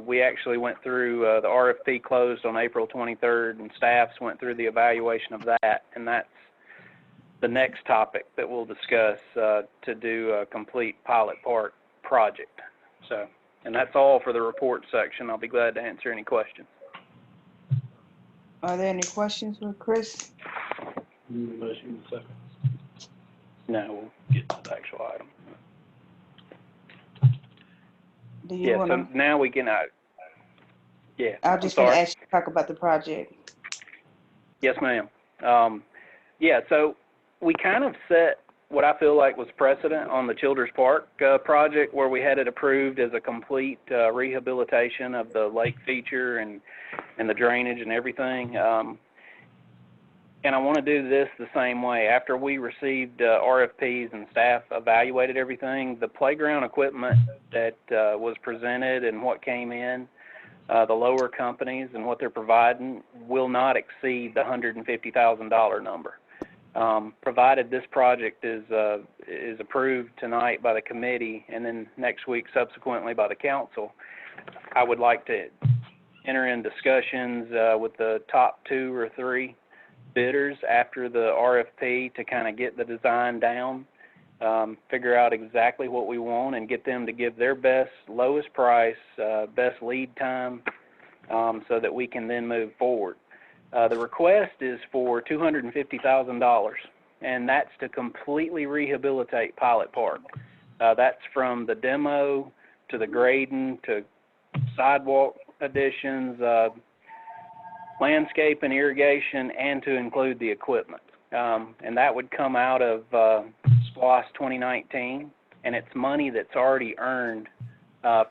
We actually went through, the RFP closed on April 23rd, and staffs went through the evaluation of that, and that's the next topic that we'll discuss to do a complete Pilot Park project. So, and that's all for the report section. I'll be glad to answer any questions. Are there any questions for Chris? No, we'll get to the actual item. Do you want to? So now we can, yeah. I just want to ask you to talk about the project. Yes, ma'am. Yeah, so we kind of set what I feel like was precedent on the Childers Park project, where we had it approved as a complete rehabilitation of the lake feature and the drainage and everything. And I want to do this the same way. After we received RFPs and staff evaluated everything, the playground equipment that was presented and what came in, the lower companies and what they're providing will not exceed the $150,000 number. Provided this project is approved tonight by the committee and then next week subsequently by the council, I would like to enter in discussions with the top 2 or 3 bidders after the RFP to kind of get the design down, figure out exactly what we want, and get them to give their best, lowest price, best lead time, so that we can then move forward. The request is for $250,000, and that's to completely rehabilitate Pilot Park. That's from the demo to the grading to sidewalk additions, landscape and irrigation, and to include the equipment. And that would come out of SPLOST 2019, and it's money that's already earned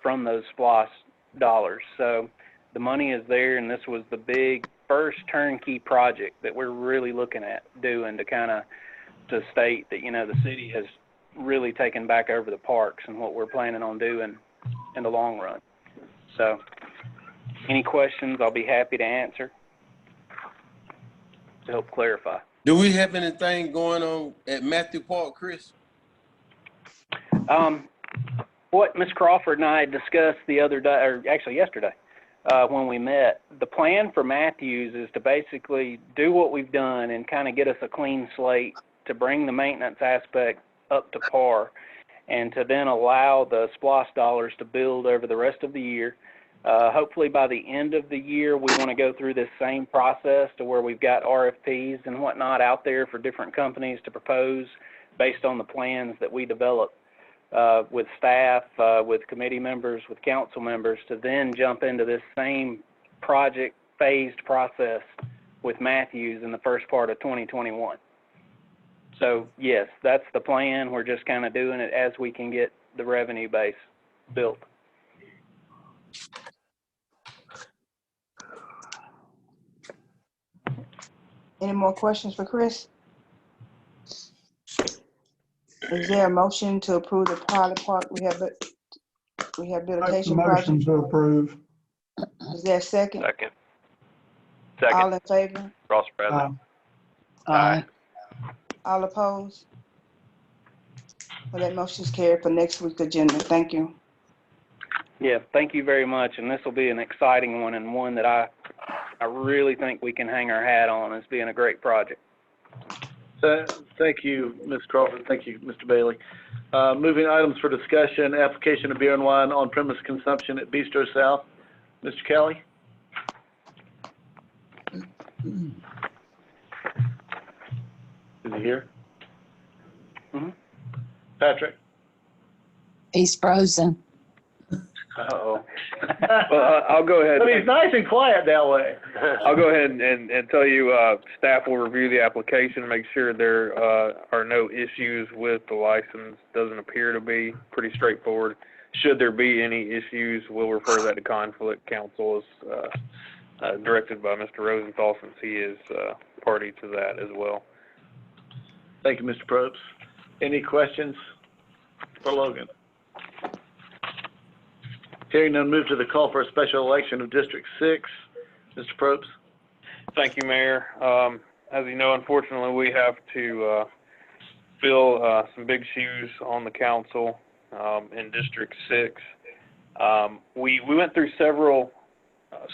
from those SPLOST dollars. So the money is there, and this was the big first turnkey project that we're really looking at doing to kind of to state that, you know, the city has really taken back over the parks and what we're planning on doing in the long run. So any questions, I'll be happy to answer to help clarify. Do we have anything going on at Matthew Park, Chris? What Ms. Crawford and I had discussed the other day, or actually yesterday, when we met, the plan for Matthews is to basically do what we've done and kind of get us a clean slate to bring the maintenance aspect up to par, and to then allow the SPLOST dollars to build over the rest of the year. Hopefully by the end of the year, we want to go through this same process to where we've got RFPs and whatnot out there for different companies to propose based on the plans that we develop with staff, with committee members, with council members, to then jump into this same project phased process with Matthews in the first part of 2021. So yes, that's the plan. We're just kind of doing it as we can get the revenue base built. Any more questions for Chris? Is there a motion to approve the Pilot Park rehabilitation Motion project? to approve. Is there a second? Second. All in favor? Ross Bradley. Aye. All opposed? Well, that motion is carried for next week's agenda. Thank you. Yeah, thank you very much, and this will be an exciting one and one that I really think we can hang our hat on as being a great project. Thank you, Ms. Crawford. Thank you, Mr. Bailey. Moving items for discussion, application of beer and wine on-premise consumption at Bistro South. Mr. Kelly? Is he here? Mm-hmm. Patrick? He's frozen. Uh-oh. Well, I'll go ahead. But he's nice and quiet that way. I'll go ahead and tell you, staff will review the application, make sure there are no issues with the license. Doesn't appear to be. Pretty straightforward. Should there be any issues, we'll refer that to conflict counsel as directed by Mr. Rosenthal, since he is party to that as well. Thank you, Mr. Probst. Any questions for Logan? Hearing none, move to the call for a special election of District 6. Mr. Probst. Thank you, Mayor. As you know, unfortunately, we have to fill some big shoes on the council in District 6. We went through several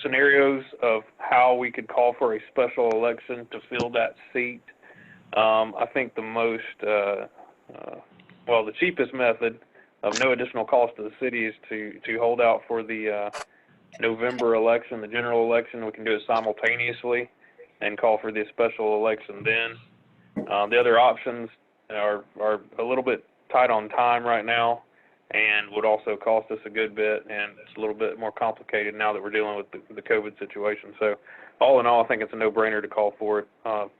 scenarios of how we could call for a special election to fill that seat. I think the most, the cheapest method of no additional cost to the city is to hold out for the November election, the general election. We can do it simultaneously and call for the special election then. The other options are a little bit tight on time right now and would also cost us a good bit, and it's a little bit more complicated now that we're dealing with the COVID situation. So all in all, I think it's a no-brainer to call for it on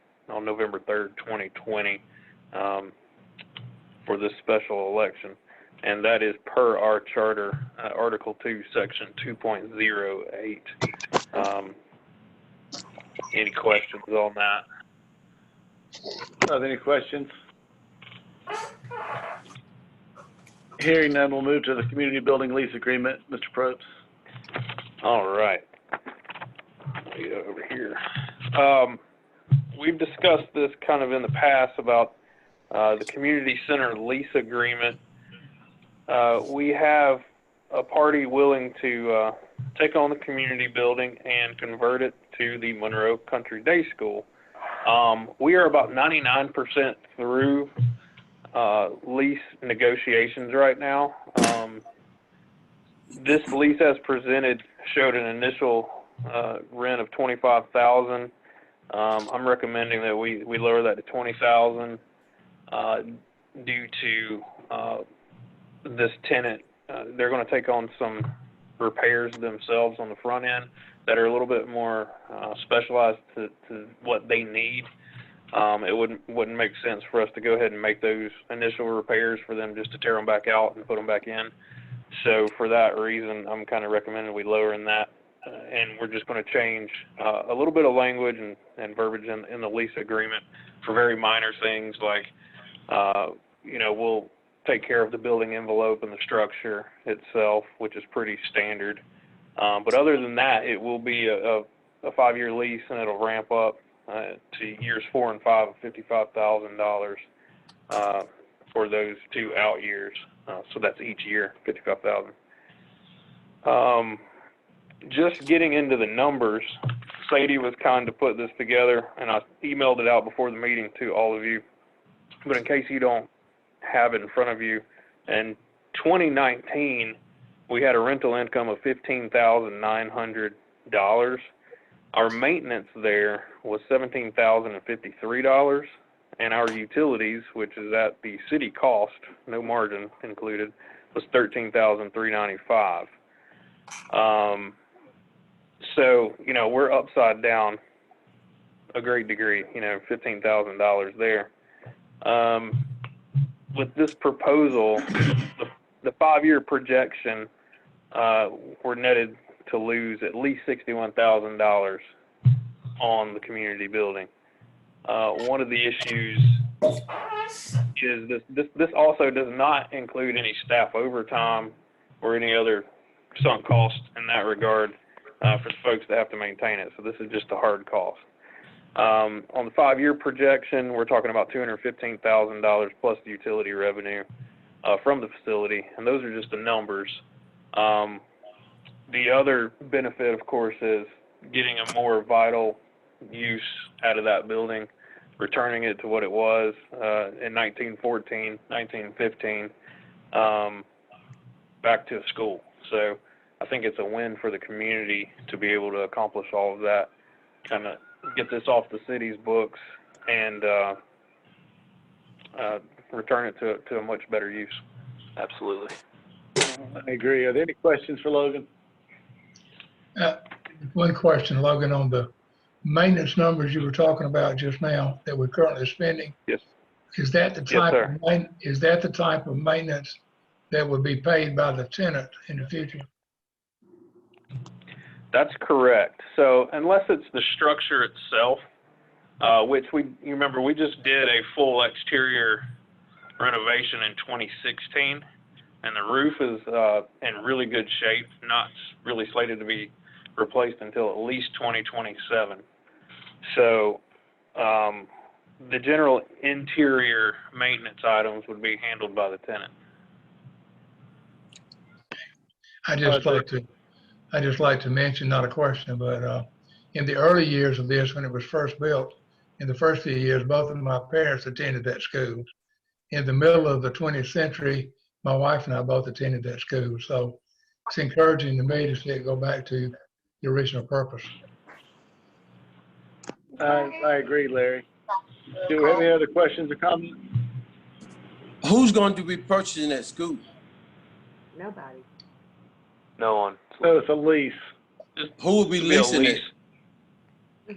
November 3rd, 2020 for this special election. And that is per our charter, Article 2, Section 2.08. Any questions on that? Any questions? Hearing none, we'll move to the community building lease agreement. Mr. Probst. All right. Let me go over here. We've discussed this kind of in the past about the community center lease agreement. We have a party willing to take on the community building and convert it to the Monroe Country Day School. We are about 99% through lease negotiations right now. This lease as presented showed an initial rent of $25,000. I'm recommending that we lower that to $20,000 due to this tenant. They're going to take on some repairs themselves on the front end that are a little bit more specialized to what they need. It wouldn't make sense for us to go ahead and make those initial repairs for them just to tear them back out and put them back in. So for that reason, I'm kind of recommending we lower in that, and we're just going to change a little bit of language and verbiage in the lease agreement for very minor things like, we'll take care of the building envelope and the structure itself, which is pretty standard. But other than that, it will be a 5-year lease, and it'll ramp up to years 4 and 5 of $55,000 for those 2 out years. So that's each year, $55,000. Just getting into the numbers, Sadie was kind to put this together, and I emailed it out before the meeting to all of you. But in case you don't have it in front of you, in 2019, we had a rental income of $15,900. Our maintenance there was $17,053, and our utilities, which is at the city cost, no margin included, was $13,395. So, we're upside down a great degree, $15,000 there. With this proposal, the 5-year projection, we're netted to lose at least $61,000 on the community building. One of the issues is this also does not include any staff overtime or any other sunk costs in that regard for the folks that have to maintain it. So this is just a hard cost. On the 5-year projection, we're talking about $215,000 plus the utility revenue from the facility, and those are just the numbers. The other benefit, of course, is getting a more vital use out of that building, returning it to what it was in 1914, 1915, back to a school. So I think it's a win for the community to be able to accomplish all of that, kind of get this off the city's books and return it to a much better use. Absolutely. I agree. Are there any questions for Logan? One question, Logan, on the maintenance numbers you were talking about just now that we're currently spending. Yes. Is that the Yes, type sir. is that the type of maintenance that would be paid by the tenant in the future? That's correct. So unless it's the structure itself, which you remember we just did a full exterior renovation in 2016, and the roof is in really good shape, not really slated to be replaced until at least 2027. So the general interior maintenance items would be handled by the tenant. I just like to mention, not a question, but in the early years of this, when it was first built, in the first few years, both of my parents attended that school. In the middle of the 20th century, my wife and I both attended that school. So it's encouraging to me to see it go back to the original purpose. I agree, Larry. Do we have any other questions or comments? Who's going to be purchasing that school? Nobody. No one. So it's a lease. Who will be leasing it?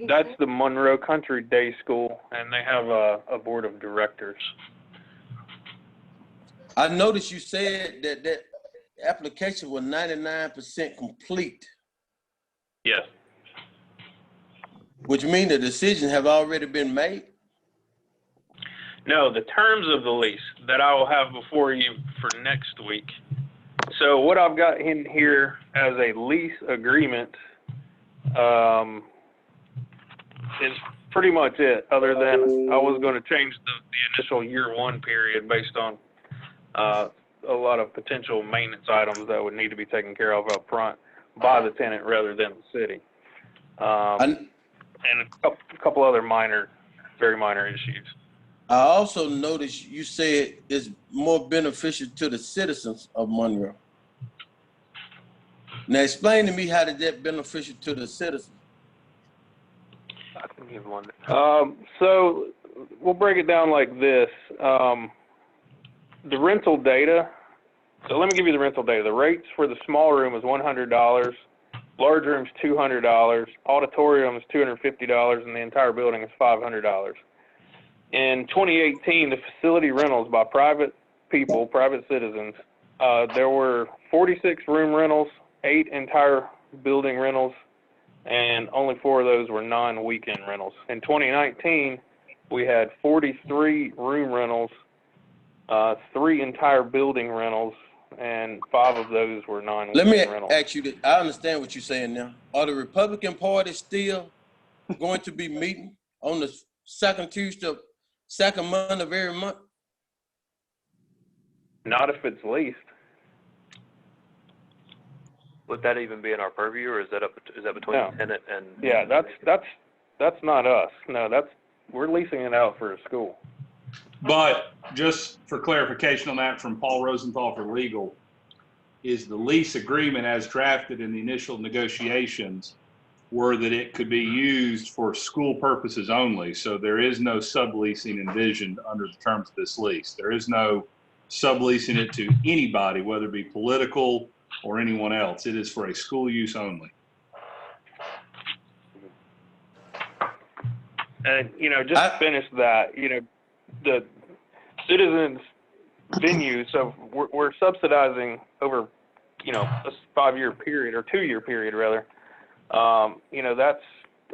That's the Monroe Country Day School, and they have a board of directors. I noticed you said that that application was 99% complete, Yes. which means the decision have already been made. No, the terms of the lease that I will have before you for next week. So what I've got in here as a lease agreement is pretty much it, other than I was going to change the initial year one period based on a lot of potential maintenance items that would need to be taken care of up front by the tenant rather than the city. And a couple other very minor issues. I also noticed you said it's more beneficial to the citizens of Monroe. Now explain to me how did that beneficial to the citizens? I can give one. So we'll break it down like this. The rental data, so let me give you the rental data. The rates for the small room is $100, large room's $200, auditorium is $250, and the entire building is $500. In 2018, the facility rentals by private people, private citizens, there were 46 room rentals, 8 entire building rentals, and only 4 of those were non-weekend rentals. In 2019, we had 43 room rentals, 3 entire building rentals, and 5 of those were non-weekend Let me rentals. ask you this. I understand what you're saying now. Are the Republican Party still going to be meeting on the second Monday of every month? Not if it's leased. Would that even be in our purview, or is that between No. the tenant and? Yeah, that's not us. No, we're leasing it out for a school. But just for clarification on that from Paul Rosenthal for legal, is the lease agreement as drafted in the initial negotiations were that it could be used for school purposes only. So there is no subleasing envisioned under the terms of this lease. There is no subleasing it to anybody, whether it be political or anyone else. It is for a school use only. And, just to finish that, the citizens venue, so we're subsidizing over, a 5-year period or 2-year period rather. That's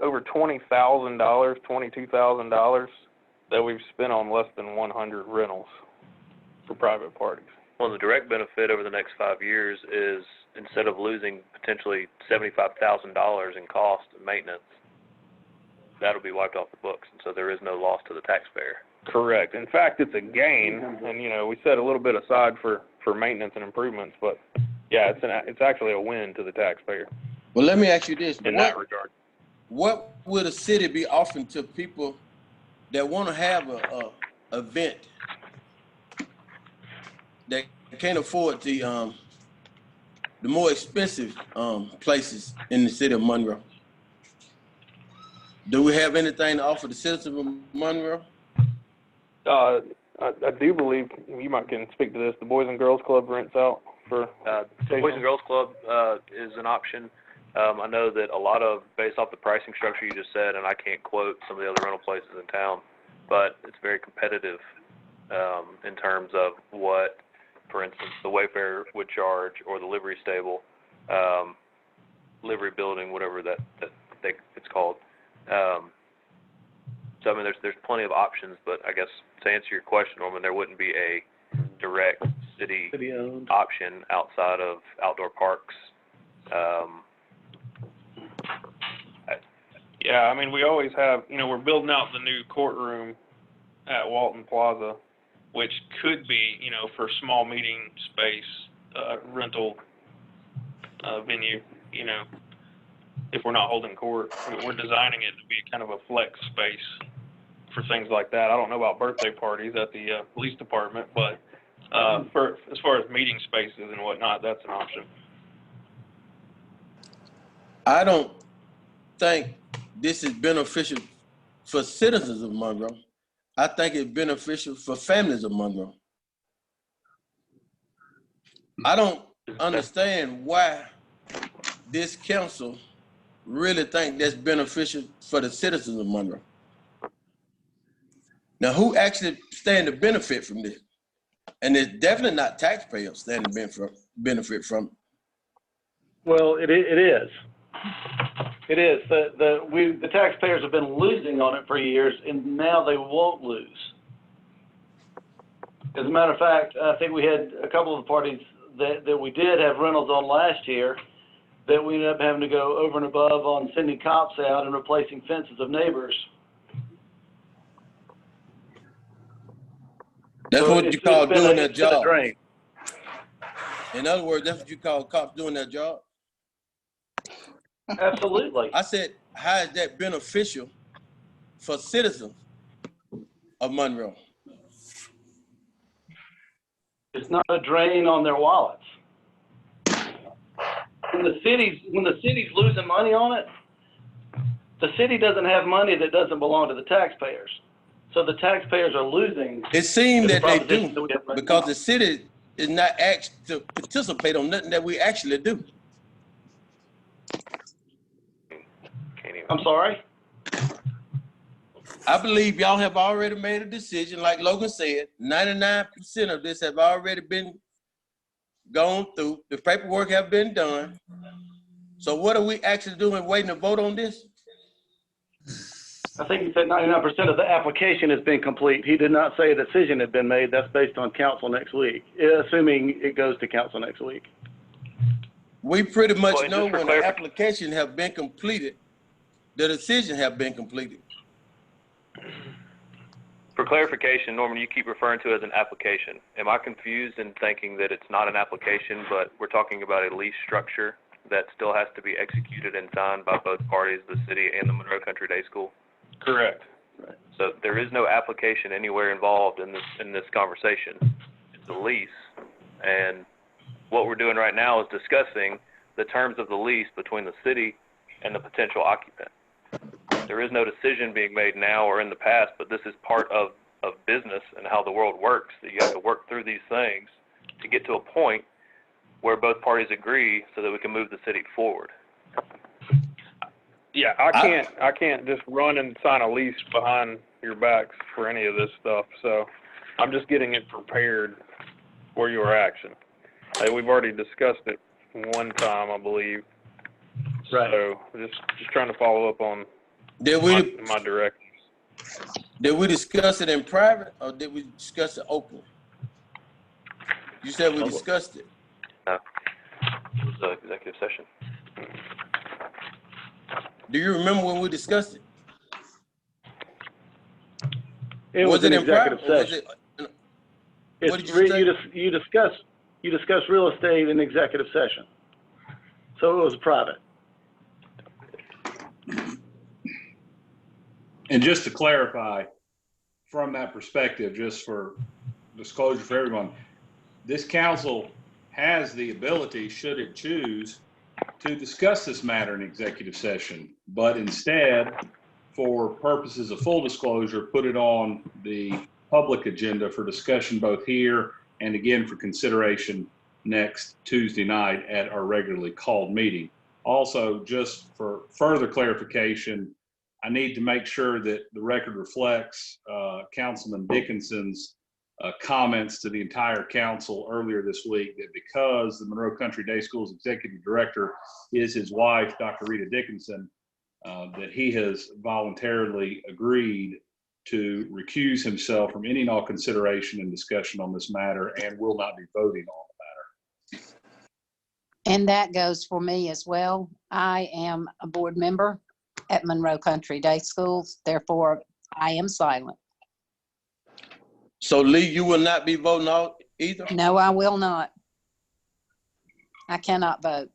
over $20,000, $22,000 that we've spent on less than 100 rentals for private parties. Well, the direct benefit over the next 5 years is instead of losing potentially $75,000 in cost and maintenance, that'll be wiped off the books, and so there is no loss to the taxpayer. Correct. In fact, it's a gain, and we set a little bit aside for maintenance and improvements, but Yeah, it's actually a win to the taxpayer Well, let me ask you this. in that regard. What would a city be offering to people that want to have a event that can't afford the more expensive places in the city of Monroe? Do we have anything to offer the citizens of Monroe? I do believe you might can speak to this. The Boys and Girls Club rents out for. The Boys and Girls Club is an option. I know that a lot of, based off the pricing structure you just said, and I can't quote some of the other rental places in town, but it's very competitive in terms of what, for instance, the Wayfair would charge, or the livery stable, livery building, whatever it's called. So I mean, there's plenty of options, but I guess to answer your question, Norman, there wouldn't be a direct city option outside of outdoor parks. Yeah, I mean, we always have, we're building out the new courtroom at Walton Plaza, which could be, for small meeting space, rental venue, if we're not holding court. We're designing it to be kind of a flex space for things like that. I don't know about birthday parties at the police department, but as far as meeting spaces and whatnot, that's an option. I don't think this is beneficial for citizens of Monroe. I think it's beneficial for families of Monroe. I don't understand why this council really think that's beneficial for the citizens of Monroe. Now, who actually stand to benefit from this? And it's definitely not taxpayers stand to benefit from it. Well, it is. It is. The taxpayers have been losing on it for years, and now they won't lose. As a matter of fact, I think we had a couple of the parties that we did have rentals on last year that we ended up having to go over and above on sending cops out and replacing fences of neighbors. That's So what you call doing their it's been a job. drain. In other words, that's what you call cops doing their job. Absolutely. I said, how is that beneficial for citizens of Monroe? It's not a drain on their wallets. When the city's losing money on it, the city doesn't have money that doesn't belong to the taxpayers. So the taxpayers are losing. It seems that they do, because the city is not asked to participate on nothing that we actually do. I'm sorry? I believe y'all have already made a decision. Like Logan said, 99% of this have already been gone through. The paperwork have been done. So what are we actually doing, waiting to vote on this? I think he said 99% of the application has been complete. He did not say a decision had been made. That's based on council next week, assuming it goes to council next week. We pretty much know when the application have been completed, the decision have been completed. For clarification, Norman, you keep referring to it as an application. Am I confused in thinking that it's not an application, but we're talking about a lease structure that still has to be executed and signed by both parties, the city and the Monroe Country Day School? Correct. Right. So there is no application anywhere involved in this conversation. It's a lease, and what we're doing right now is discussing the terms of the lease between the city and the potential occupant. There is no decision being made now or in the past, but this is part of business and how the world works, that you have to work through these things to get to a point where both parties agree so that we can move the city forward. Yeah, I can't just run and sign a lease behind your backs for any of this stuff. So I'm just getting it prepared for your action. We've already discussed it one time, I believe. Right. So just trying to follow up on my directives. Did we discuss it in private, or did we discuss it open? You said we discussed it. No, it was an executive session. Do you remember when we discussed it? It was an executive session. What did you say? You discussed you discussed real estate in executive session. So it was private. And just to clarify, from that perspective, just for disclosure for everyone, this council has the ability, should it choose, to discuss this matter in executive session, but instead, for purposes of full disclosure, put it on the public agenda for discussion both here and again for consideration next Tuesday night at our regularly called meeting. Also, just for further clarification, I need to make sure that the record reflects Councilman Dickinson's comments to the entire council earlier this week, that because the Monroe Country Day School's executive director is his wife, Dr. Rita Dickinson, that he has voluntarily agreed to recuse himself from any and all consideration and discussion on this matter and will not be voting on the matter. And that goes for me as well. I am a board member at Monroe Country Day Schools, therefore I am silent. So Lee, you will not be voting out either? No, I will not. I cannot vote.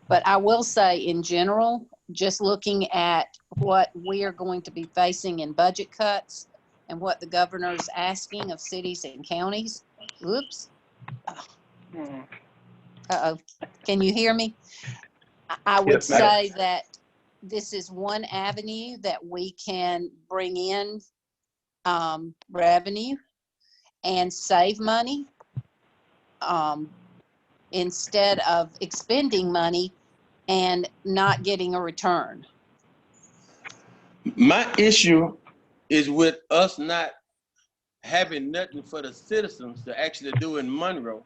But I will say in general, just looking at what we are going to be facing in budget cuts and what the governor's asking of cities and counties. Oops. Uh-oh. Can you hear me? I would say that this is one avenue that we can bring in revenue and save money instead of expending money and not getting a return. My issue is with us not having nothing for the citizens to actually do in Monroe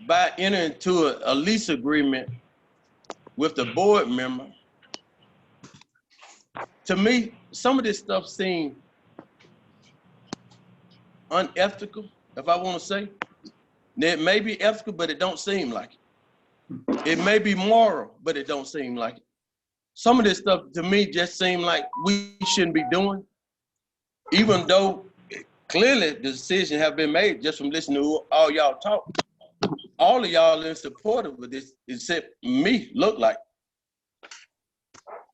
by entering into a lease agreement with the board member. To me, some of this stuff seems unethical, if I want to say. It may be ethical, but it don't seem like it. It may be moral, but it don't seem like it. Some of this stuff to me just seem like we shouldn't be doing, even though clearly the decision have been made just from listening to all y'all talk. All of y'all in support of this, except me, look like.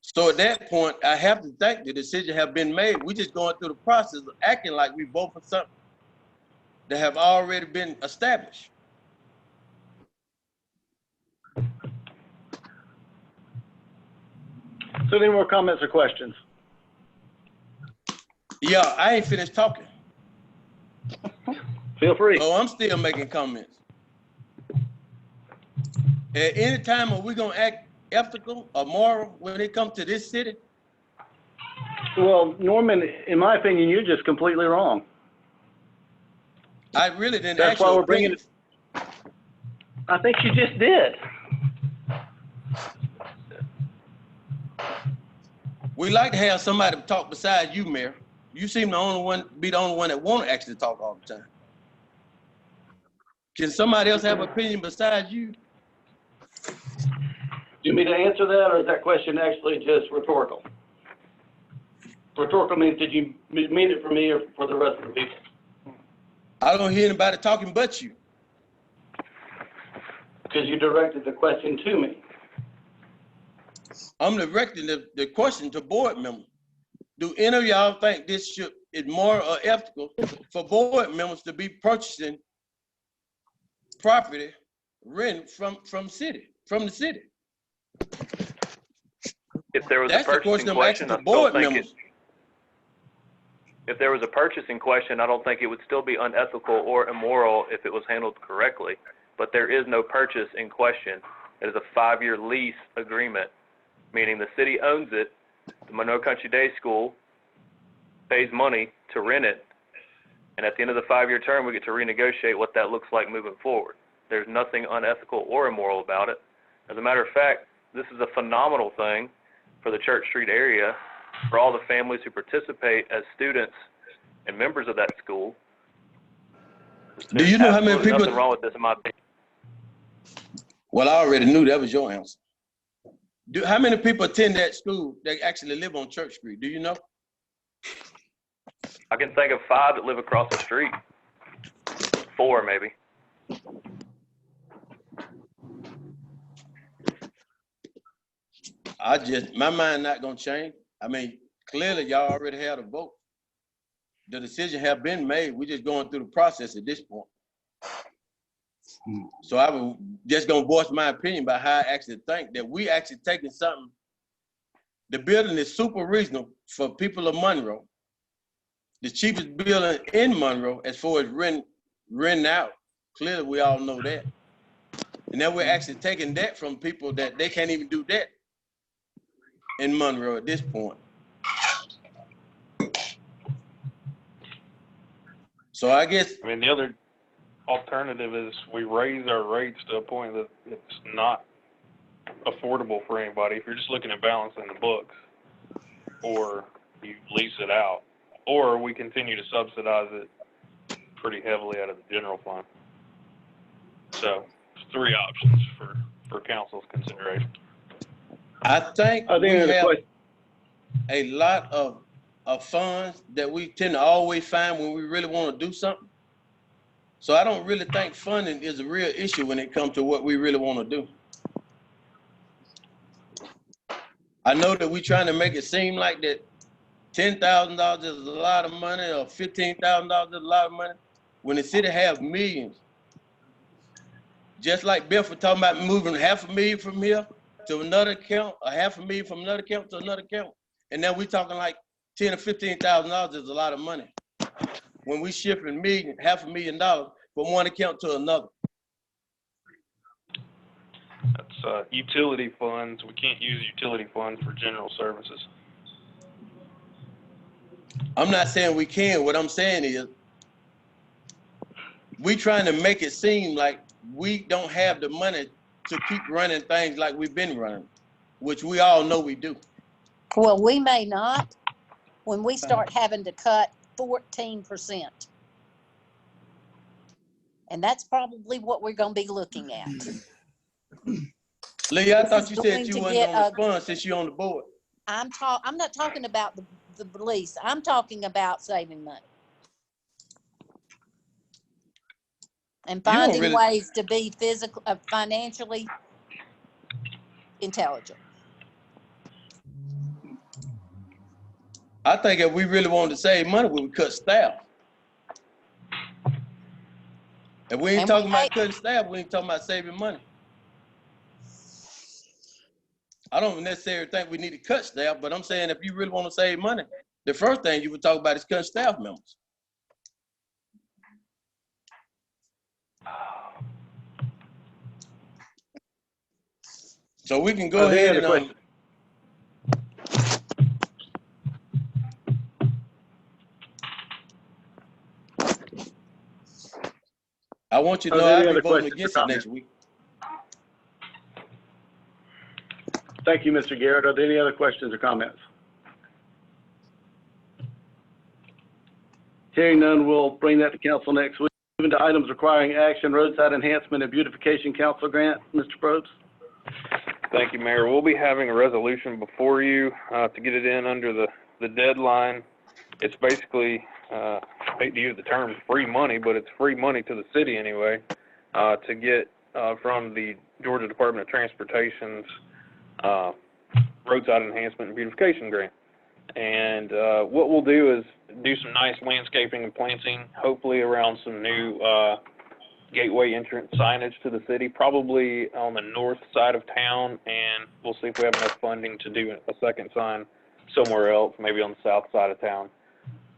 So at that point, I have to think the decision have been made. We just going through the process of acting like we vote for something that have already been established. So any more comments or questions? Yeah, I ain't finished talking. Feel free. Oh, I'm still making comments. At any time, are we gonna act ethical or moral when it comes to this city? Well, Norman, in my opinion, you're just completely wrong. I really didn't. That's why we're bringing it. I think you just did. We like to have somebody to talk besides you, Mayor. You seem the only one that want to actually talk all the time. Can somebody else have an opinion besides you? Do you want me to answer that, or is that question actually just rhetorical? Rhetorical means, did you mean it for me or for the rest of the people? I don't hear anybody talking but you. Because you directed the question to me. I'm directing the question to board members. Do any of y'all think this is moral or ethical for board members to be purchasing property rent from the city? If there was That's a the purchasing question I'm question, asking I to still board think members. if there was a purchasing question, I don't think it would still be unethical or immoral if it was handled correctly. But there is no purchase in question. It is a 5-year lease agreement, meaning the city owns it. The Monroe Country Day School pays money to rent it, and at the end of the 5-year term, we get to renegotiate what that looks like moving forward. There's nothing unethical or immoral about it. As a matter of fact, this is a phenomenal thing for the Church Street area, for all the families who participate as students and members of that school. Do you know how many people? Nothing wrong with this in my opinion. Well, I already knew that was your answer. How many people attend that school that actually live on Church Street? Do you know? I can think of 5 that live across the street. 4 maybe. My mind not gonna change. I mean, clearly y'all already had a vote. The decision have been made. We're just going through the process at this point. So I was just gonna voice my opinion about how I actually think that we actually taking something. The building is super reasonable for people of Monroe. The cheapest building in Monroe as far as rent out. Clearly, we all know that. And now we're actually taking that from people that they can't even do that in Monroe at this point. So I guess. I mean, the other alternative is we raise our rates to a point that it's not affordable for anybody. If you're just looking at balancing the books, or you lease it out, or we continue to subsidize it pretty heavily out of the general fund. So, 3 options for council's consideration. I think we have a lot of funds that we tend to always find when we really want to do something. So I don't really think funding is a real issue when it comes to what we really want to do. I know that we're trying to make it seem like that $10,000 is a lot of money or $15,000 is a lot of money when the city has millions. Just like Bill was talking about moving $500,000 from here to another account, or $500,000 from another account to another account. And now we're talking like $10,000 or $15,000 is a lot of money. When we shipping $500,000 from one account to another. That's utility funds. We can't use utility funds for general services. I'm not saying we can. What I'm saying is we trying to make it seem like we don't have the money to keep running things like we've been running, which we all know we do. Well, we may not when we start having to cut 14%. And that's probably what we're going to be looking at. Lee, I thought you said you wasn't on the fund since you're on the board. I'm not talking about the lease. I'm talking about saving money. And finding ways to be financially intelligent. I think if we really wanted to save money, we would cut staff. If we ain't talking about cutting staff, we ain't talking about saving money. I don't necessarily think we need to cut staff, but I'm saying if you really want to save money, the first thing you would talk about is cutting staff members. So we can go ahead and I want you to know I'll be voting against it next week. Thank you, Mr. Garrett. Are there any other questions or comments? Hearing none, we'll bring that to council next week. Moving to items requiring action, roadside enhancement and beautification council grant. Mr. Probst. Thank you, Mayor. We'll be having a resolution before you to get it in under the deadline. It's basically, I hate to use the term free money, but it's free money to the city anyway, to get from the Georgia Department of Transportation's roadside enhancement and beautification grant. And what we'll do is do some nice landscaping and planting, hopefully around some new gateway entrance signage to the city, probably on the north side of town, and we'll see if we have enough funding to do a second sign somewhere else, maybe on the south side of town.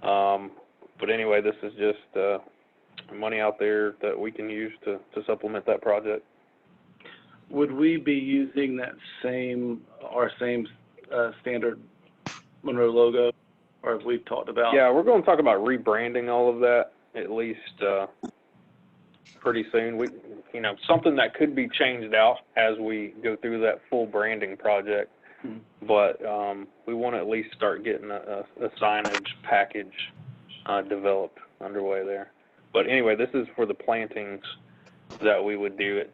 But anyway, this is just money out there that we can use to supplement that project. Would we be using that our same standard Monroe logo, or have we talked about? Yeah, we're going to talk about rebranding all of that at least pretty soon. We, something that could be changed out as we go through that full branding project. But we want to at least start getting a signage package developed underway there. But anyway, this is for the plantings that we would do at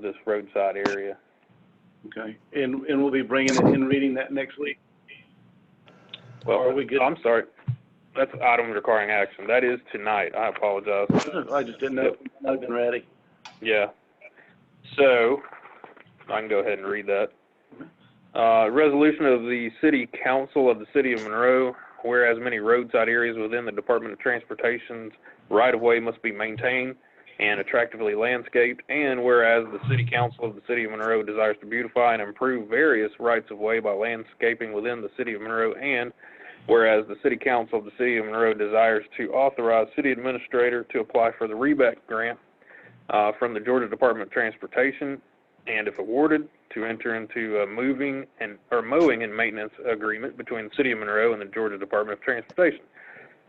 this roadside area. Okay, and we'll be bringing it and reading that next week. Well, are we good? I'm sorry. That's items requiring action. That is tonight. I apologize. I just didn't know if I'd been ready. Yeah. So, I can go ahead and read that. Resolution of the City Council of the City of Monroe, whereas many roadside areas within the Department of Transportation's right-of-way must be maintained and attractively landscaped, and whereas the City Council of the City of Monroe desires to beautify and improve various rights-of-way by landscaping within the City of Monroe, and whereas the City Council of the City of Monroe desires to authorize City Administrator to apply for the REBAC grant from the Georgia Department of Transportation, and if awarded, to enter into a mowing and maintenance agreement between the City of Monroe and the Georgia Department of Transportation.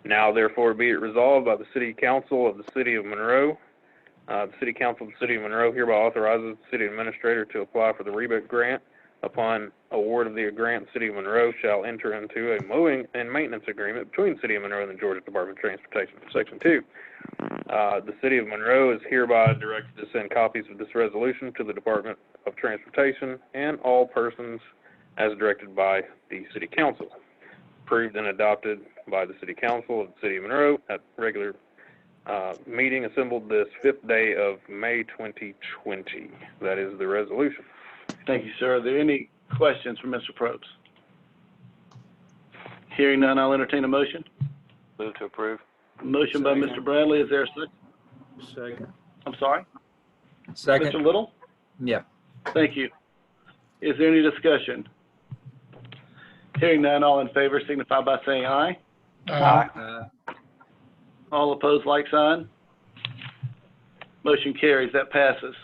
Now, therefore, be it resolved by the City Council of the City of Monroe, the City Council of the City of Monroe hereby authorizes the City Administrator to apply for the REBAC grant. Upon award of the grant, the City of Monroe shall enter into a mowing and maintenance agreement between the City of Monroe and the Georgia Department of Transportation. Section 2. The City of Monroe is hereby directed to send copies of this resolution to the Department of Transportation and all persons as directed by the City Council. Approved and adopted by the City Council of the City of Monroe at regular meeting assembled this 5th day of May 2020. That is the resolution. Thank you, sir. Are there any questions for Mr. Probst? Hearing none, I'll entertain a motion. Move to approve. Motion by Mr. Bradley. Is there a second? Second. I'm sorry? Second. Mr. Little? Yeah. Thank you. Is there any discussion? Hearing none, all in favor signify by saying aye. All opposed, like sign. Motion carries. That passes.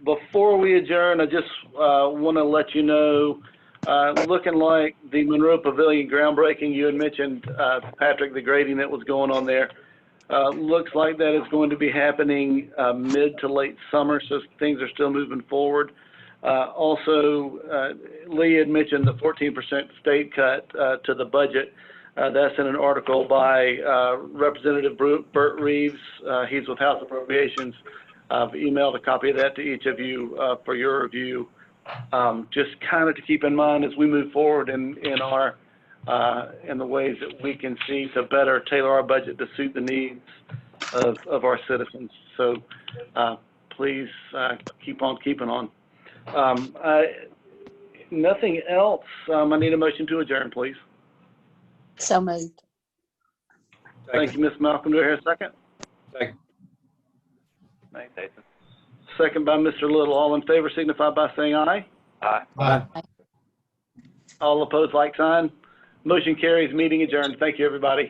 Before we adjourn, I just want to let you know, looking like the Monroe Pavilion groundbreaking, you had mentioned, Patrick, the grading that was going on there. Looks like that is going to be happening mid to late summer, so things are still moving forward. Also, Lee had mentioned the 14% state cut to the budget. That's in an article by Representative Burt Reeves. He's with House Appropriations. I've emailed a copy of that to each of you for your review. Just kind of to keep in mind as we move forward in the ways that we can see to better tailor our budget to suit the needs of our citizens. So please keep on keeping on. Nothing else. I need a motion to adjourn, please. So moved. Thank you, Ms. Malcolm. Do I hear a second? Second. Thanks, Jason. Second by Mr. Little. All in favor signify by saying aye. Aye. Aye. All opposed, like sign. Motion carries. Meeting adjourned. Thank you, everybody.